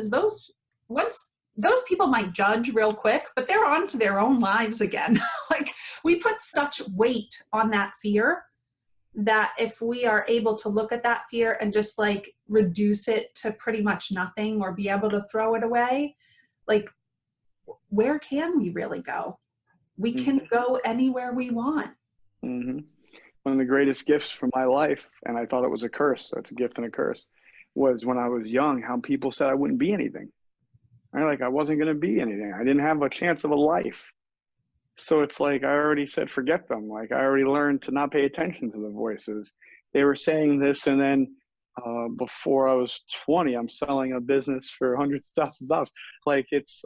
once those people might judge real quick, but they're on to their own lives again. Like we put such weight on that fear that if we are able to look at that fear and just like reduce it to pretty much nothing, or be able to throw it away, like where can we really go? We can go anywhere we want. mm-hmm. One of the greatest gifts for my life, and I thought it was a curse. So it's a gift and a curse. Was when I was young, how people said I wouldn't be anything. Right? Like I wasn't going to be anything. I didn't have a chance of a life. So it's like I already said, forget them. Like I already learned to not pay attention to the voices. They were saying this, and then before I was 20, I'm selling a business for hundreds of thousands of dollars. Like it's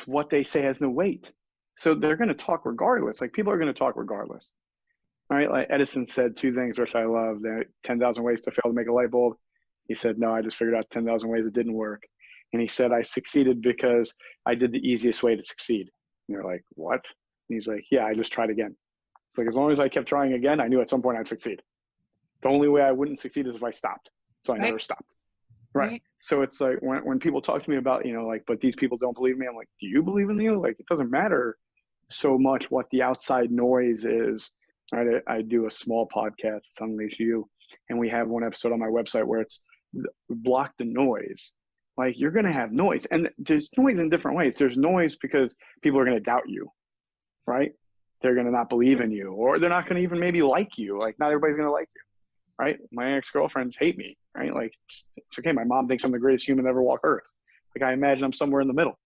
what they say has no weight. So they're going to talk regardless. Like people are going to talk regardless. Right? Like Edison said two things which I love: that 10,000 ways to fail to make a light bulb. He said, "No, I just figured out 10,000 ways it didn't work." And he said, "I succeeded because I did the easiest way to succeed." And they're like, "What?" And he's like, "Yeah, I just tried again." It's like as long as I kept trying again, I knew at some point I'd succeed. The only way I wouldn't succeed is if I stopped. So I Right. never stopped. Right. Right. So it's like when people talk to me about, like, but these people don't believe me, I'm like, do you believe in you? Like, it doesn't matter so much what the outside noise is. Right. I do a small podcast, it's Unleash You, and we have one episode on my website where it's block the noise. Like, you're going to have noise, and there's noise in different ways. There's noise because people are going to doubt you, right? They're going to not believe in you, or they're not going to even maybe like you. Like, not everybody's going to like you, right? My ex-girlfriends hate me, right? Like, it's okay. My mom thinks I'm the greatest human to ever walk earth. Like, I imagine I'm somewhere in the middle,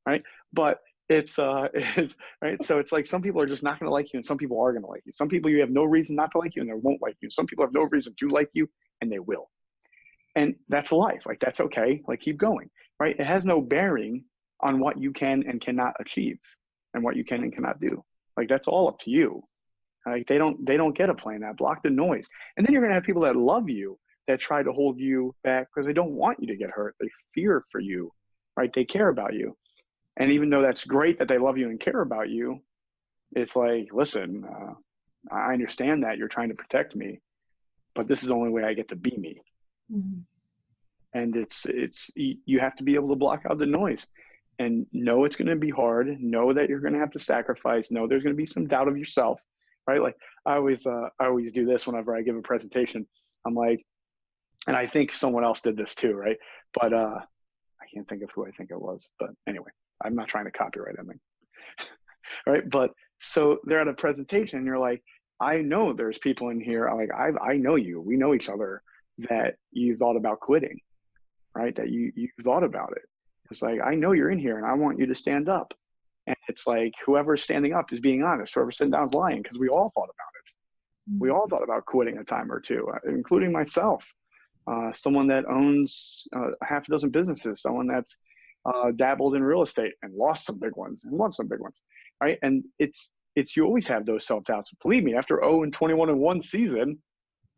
right? But it's right. So it's like some people are just not going to like you, and some people are going to like you. Some people you have no reason not to like you, and they won't like you. Some people have no reason to like you, and they will. And that's life. Like, that's okay. Like, keep going, right? It has no bearing on what you can and cannot achieve, and what you can and cannot do. Like, that's all up to you. Like, they don't get a plan. That block the noise. And then you're going to have people that love you that try to hold you back because they don't want you to get hurt. They fear for you, right? They care about you. And even though that's great that they love you and care about you, it's like, listen, I understand that you're trying to protect me, but this is the only way I get to be me. Mhm. And you have to be able to block out the noise and know it's going to be hard. Know that you're going to have to sacrifice. Know there's going to be some doubt of yourself, right? Like I always do this whenever I give a presentation. I'm like, and I think someone else did this too, right? But I can't think of who I think it was. But anyway, I'm not trying to copyright anything, right? But so they're at a presentation, and you're like, I know there's people in here. I know you. We know each other. That you thought about quitting, right? That you thought about it. It's like, I know you're in here, and I want you to stand up. And it's like, whoever's standing up is being honest. Whoever's sitting down is lying, because we all thought about it. We all thought about quitting a time or two, including myself. Someone that owns half a dozen businesses, someone that's dabbled in real estate and lost some big ones and won some big ones, right? And it's you always have those self-doubts. Believe me, after 0-21 in one season,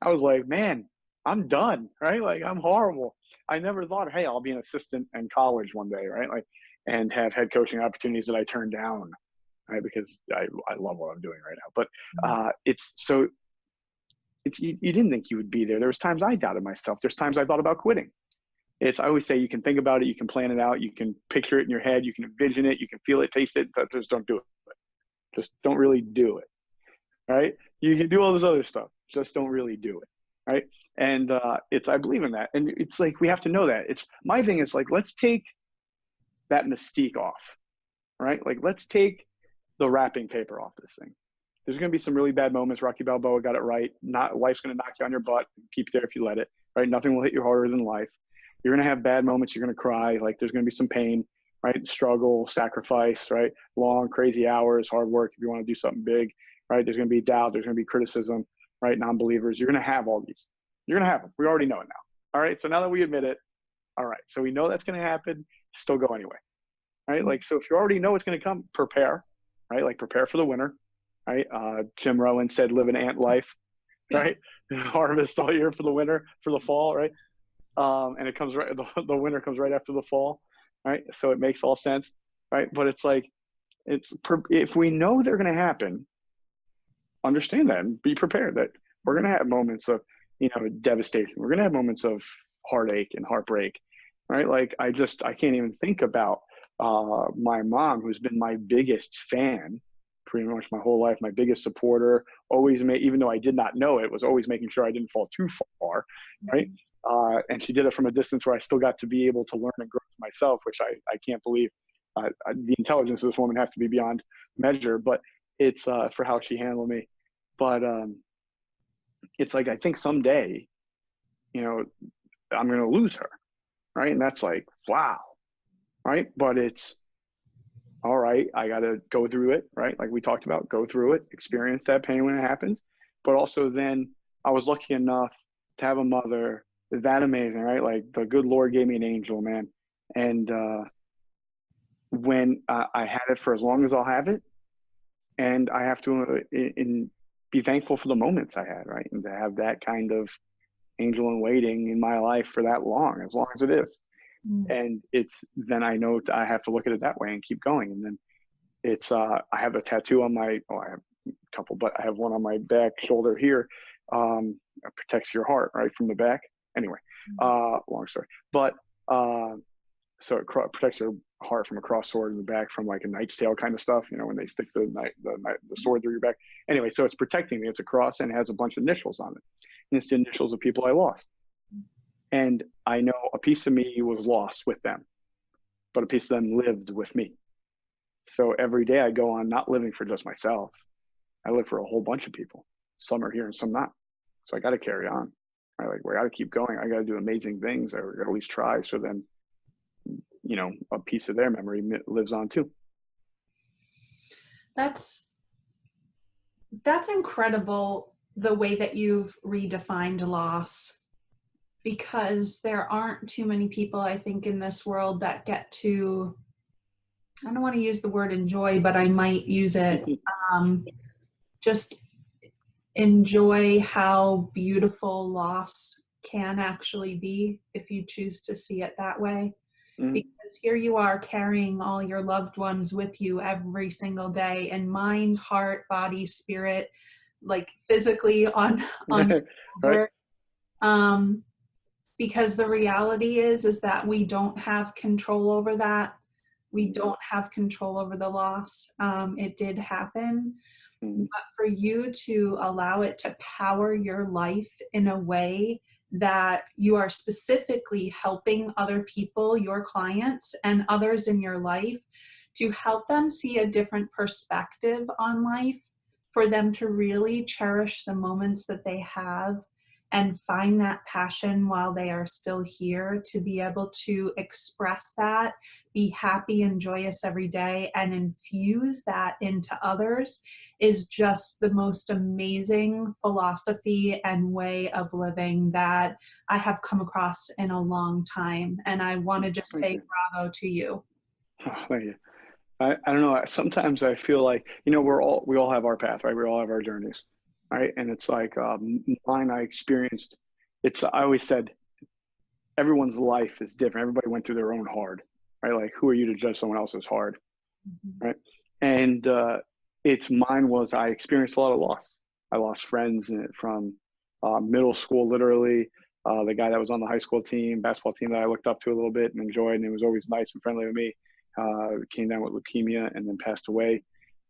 I was like, man, I'm done, right? Like, I'm horrible. I never thought, hey, I'll be an assistant in college one day, right? Like, and have head coaching opportunities that I turned down, right? Because I love what I'm doing right now. But you didn't think you would be there. There was times I doubted myself. There's times I thought about quitting. I always say, you can think about it, you can plan it out, you can picture it in your head, you can envision it, you can feel it, taste it, but just don't do it. Just don't really do it, right? You can do all this other stuff, just don't really do it, right? And I believe in that. And it's like, we have to know that. My thing is like, let's take that mystique off, right? Like, let's take the wrapping paper off this thing. There's going to be some really bad moments. Rocky Balboa got it right. Life's going to knock you on your butt. Keep there if you let it, right? Nothing will hit you harder than life. You're going to have bad moments. You're going to cry. Like, there's going to be some pain, right? Struggle, sacrifice, right? Long, crazy hours, hard work if you want to do something big, right? There's going to be doubt. There's going to be criticism, right? Non-believers. You're going to have all these. You're going to have them. We already know it now. All right. So now that we admit it, all right. So we know that's going to happen. Still go anyway, right? Like, so if you already know it's going to come, prepare, right? Like, prepare for the winter, right? Jim Rohn said, live an ant life, right? Harvest all year for the winter, for the fall, right? And it comes right, the winter comes right after the fall, right? So it makes all sense, right? But it's like, if we know they're going to happen, understand that and be prepared that we're going to have moments of, devastation. We're going to have moments of heartache and heartbreak, right? Like, I can't even think about my mom, who's been my biggest fan pretty much my whole life, my biggest supporter, even though I did not know it, was always making sure I didn't fall too far, right? And she did it from a distance where I still got to be able to learn and grow myself, which I can't believe. The intelligence of this woman has to be beyond measure, but it's for how she handled me. But it's like, I think someday, I'm going to lose her, right? And that's like, wow, right? But it's, all right, I got to go through it, right? Like we talked about, go through it, experience that pain when it happens. But also then I was lucky enough to have a mother that amazing, right? Like, the good Lord gave me an angel, man. And when I had it for as long as I'll have it, and I have to be thankful for the moments I had, right? And to have that kind of angel in waiting in my life for that long as it is. And then I know I have to look at it that way and keep going. And then I have a tattoo on I have a couple, but I have one on my back shoulder here. It protects your heart, right, from the back. Anyway, long story, but so it protects your heart from a cross sword in the back, from like a knight's tale kind of stuff, when they stick the sword through your back. Anyway, so it's protecting me. It's a cross, and it has a bunch of initials on it, and it's the initials of people I lost. And I know a piece of me was lost with them, but a piece of them lived with me. So every day I go on not living for just myself. I live for a whole bunch of people. Some are here and some not. So I got to carry on. We got to keep going. I got to do amazing things. I got to at least try. So then, a piece of their memory lives on too. That's incredible, the way that you've redefined loss, because there aren't too many people, I think, in this world that get to, I don't want to use the word enjoy, but I might use it, just enjoy how beautiful loss can actually be if you choose to see it that way. Mm-hmm. because here you are carrying all your loved ones with you every single day, and mind, heart, body, spirit, like physically on your Right. shoulder. Um, because the reality is that we don't have control over that. We don't have control over the loss. It did happen, Mm-hmm. but for you to allow it to power your life in a way that you are specifically helping other people, your clients, and others in your life, to help them see a different perspective on life, for them to really cherish the moments that they have and find that passion while they are still here, to be able to express that, be happy and joyous every day, and infuse that into others, is just the most amazing philosophy and way of living that I have come across in a long time. And I want to just Thank say you. bravo to you. Oh, thank you. I don't know. Sometimes I feel like, we all have our path, right? We all have our journeys, right? And it's like mine, I experienced, I always said, everyone's life is different. Everybody went through their own hard, right? Like, who are you to judge someone else's hard, Mhm. right? And mine was, I experienced a lot of loss. I lost friends from middle school, literally. The guy that was on the high school team, basketball team that I looked up to a little bit and enjoyed, and it was always nice and friendly with me, came down with leukemia and then passed away.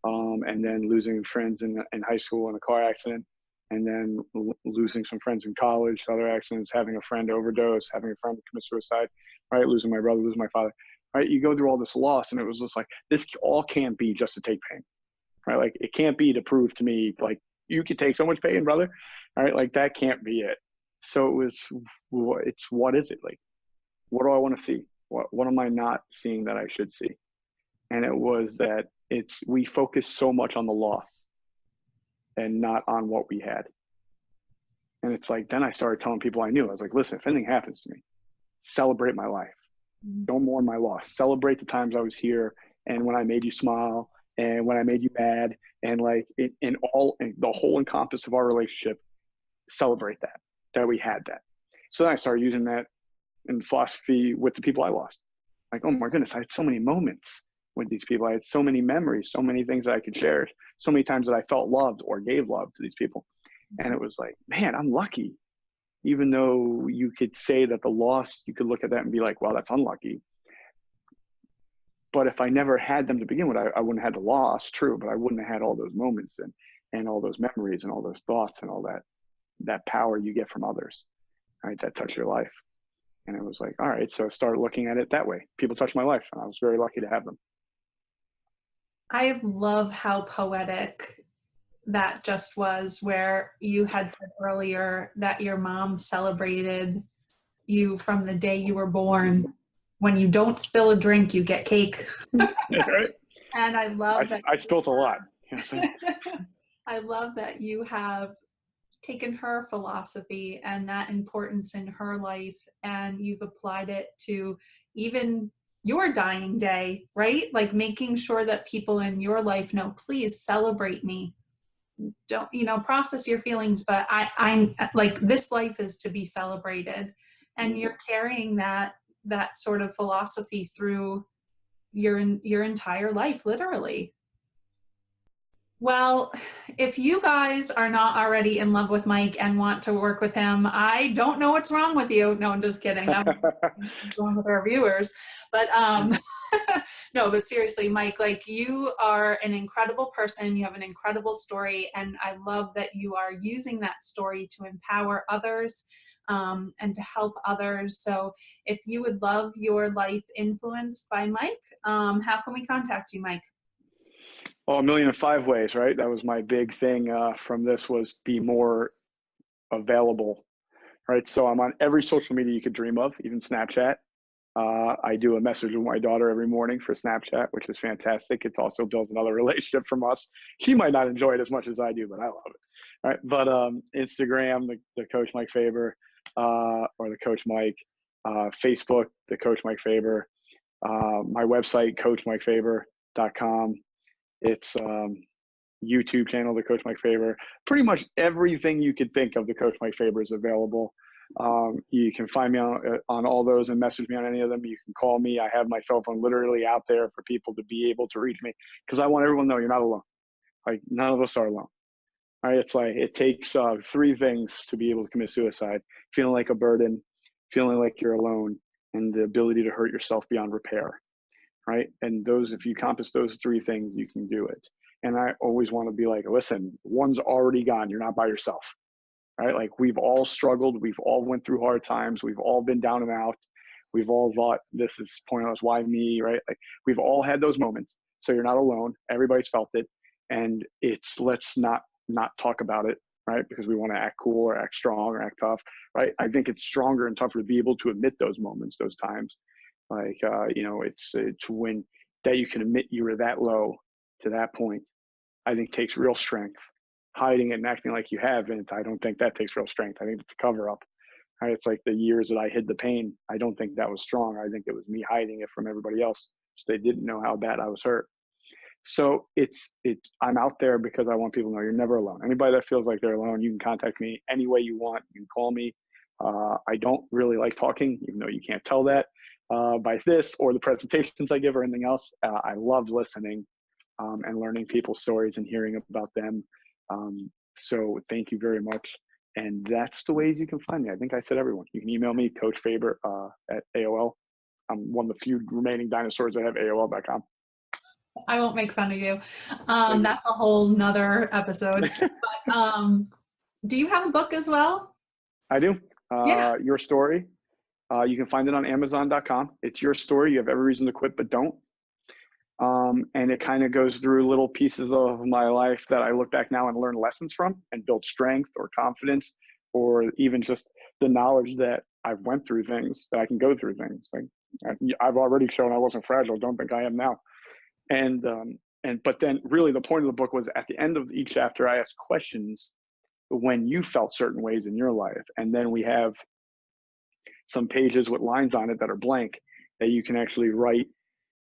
And then losing friends in high school in a car accident, and then losing some friends in college, other accidents, having a friend overdose, having a friend commit suicide, right? Losing my brother, losing my father, right? You go through all this loss, and it was just like, this all can't be just to take pain, right? Like, it can't be to prove to me, like, you could take so much pain, brother, right? Like, that can't be it. So what is it? Like, what do I want to see? What am I not seeing that I should see? And it was that we focus so much on the loss and not on what we had. And it's like, then I started telling people I knew, I was like, listen, if anything happens to me, celebrate my life. Don't mourn my loss. Celebrate the times I was here, and when I made you smile, and when I made you mad, and like in the whole encompass of our relationship, celebrate that we had that. So then I started using that in philosophy with the people I lost. Like, oh my goodness, I had so many moments with these people. I had so many memories, so many things that I could share, so many times that I felt loved or gave love to these people. And it was like, man, I'm lucky. Even though you could say that the loss, you could look at that and be like, well, that's unlucky. But if I never had them to begin with, I wouldn't have had the loss, true, but I wouldn't have had all those moments and all those memories and all those thoughts and all that power you get from others, right? That touch your life. And it was like, all right, so I started looking at it that way. People touched my life, and I was very lucky to have them. I love how poetic that just was, where you had said earlier that your mom celebrated you from the day you were born. When you don't spill a drink, you get cake. Right? And I love that. I spilt a lot. I love that you have taken her philosophy and that importance in her life, and you've applied it to even your dying day, right? Like making sure that people in your life know, please celebrate me. Don't, process your feelings, but I'm like, this life is to be celebrated. And you're carrying that sort of philosophy through your entire life, literally. Well, if you guys are not already in love with Mike and want to work with him, I don't know what's wrong with you. No, I'm just kidding. That's what's wrong with our viewers. But no, but seriously, Mike, like, you are an incredible person. You have an incredible story. And I love that you are using that story to empower others and to help others. So if you would love your life influenced by Mike, how can we contact you, Mike? Well, 1,000,005 ways, right? That was my big thing from this, was be more available, right? So I'm on every social media you could dream of, even Snapchat. I do a message with my daughter every morning for Snapchat, which is fantastic. It also builds another relationship from us. She might not enjoy it as much as I do, but I love it. All right. But Instagram, the Coach Mike Fabber, or the Coach Mike, Facebook, the Coach Mike Fabber, my website, coachmikefabber.com. It's YouTube channel, the Coach Mike Fabber. Pretty much everything you could think of the Coach Mike Fabber is available. You can find me on all those and message me on any of them. You can call me. I have my cell phone literally out there for people to be able to reach me, because I want everyone to know you're not alone. Like, none of us are alone. All right. It's like, it takes 3 things to be able to commit suicide: feeling like a burden, feeling like you're alone, and the ability to hurt yourself beyond repair. Right. And those, if you compass those 3 things, you can do it. And I always want to be like, listen, one's already gone. You're not by yourself. Right. Like, we've all struggled. We've all went through hard times. We've all been down and out. We've all thought this is pointless. Why me? Right. Like, we've all had those moments. So you're not alone. Everybody's felt it. And it's, let's not talk about it. Right. Because we want to act cool or act strong or act tough. Right. I think it's stronger and tougher to be able to admit those moments, those times. Like, it's when that you can admit you were that low to that point, I think takes real strength. Hiding it and acting like you haven't, I don't think that takes real strength. I think it's a cover up. Right? It's like the years that I hid the pain. I don't think that was strong. I think it was me hiding it from everybody else, so they didn't know how bad I was hurt. So I'm out there because I want people to know you're never alone. Anybody that feels like they're alone, you can contact me any way you want. You can call me. I don't really like talking, even though you can't tell that by this or the presentations I give or anything else. I love listening and learning people's stories and hearing about them. So thank you very much. And that's the ways you can find me. I think I said everyone. You can email me, Coach Fabber at AOL. I'm one of the few remaining dinosaurs that have AOL.com. I won't make fun of you. That's a whole nother episode. But, do you have a book as well? I do. Yeah. Your Story. You can find it on Amazon.com. It's your story. You have every reason to quit, but don't. And it kind of goes through little pieces of my life that I look back now and learn lessons from and build strength or confidence, or even just the knowledge that I've went through things, that I can go through things. Like, I've already shown I wasn't fragile. Don't think I am now. But then really the point of the book was, at the end of each chapter, I asked questions when you felt certain ways in your life. And then we have some pages with lines on it that are blank that you can actually write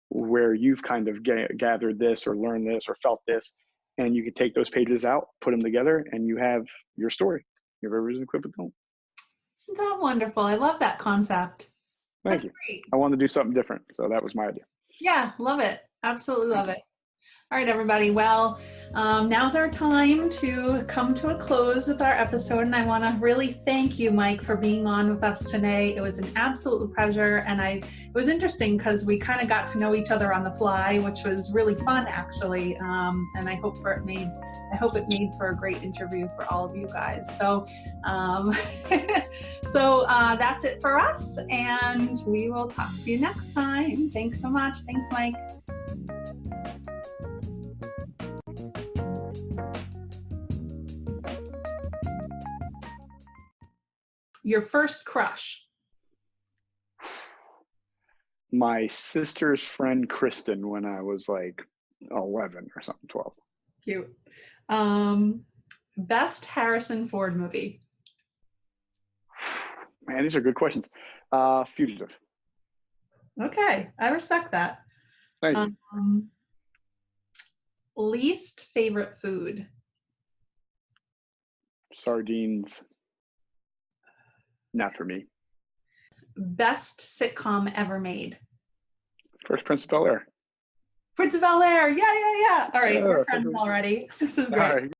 where you've kind of gathered this or learned this or felt this. And you can take those pages out, put them together, and you have your story. You have every reason to quit, but don't. Isn't that wonderful? I love that concept. Thank you. Great. I wanted to do something different. So that was my idea. Yeah, love it. Absolutely love it. All right, everybody. Well, now's our time to come to a close with our episode. And I want to really thank you, Mike, for being on with us today. It was an absolute pleasure. And it was interesting because we kind of got to know each other on the fly, which was really fun, actually. And I hope it made for a great interview for all of you guys. So, that's it for us. And we will talk to you next time. Thanks so much. Thanks, Mike. Your first crush? My sister's friend, Kristen, when I was like 11 or something, 12. Cute. Best Harrison Ford movie? Man, these are good questions. Fugitive. Okay, I respect that. Thank you. Least favorite food? Sardines. Not for me. Best sitcom ever made? First Prince of Bel-Air. Prince of Bel-Air. Yeah. All right, we're friends already. This is great.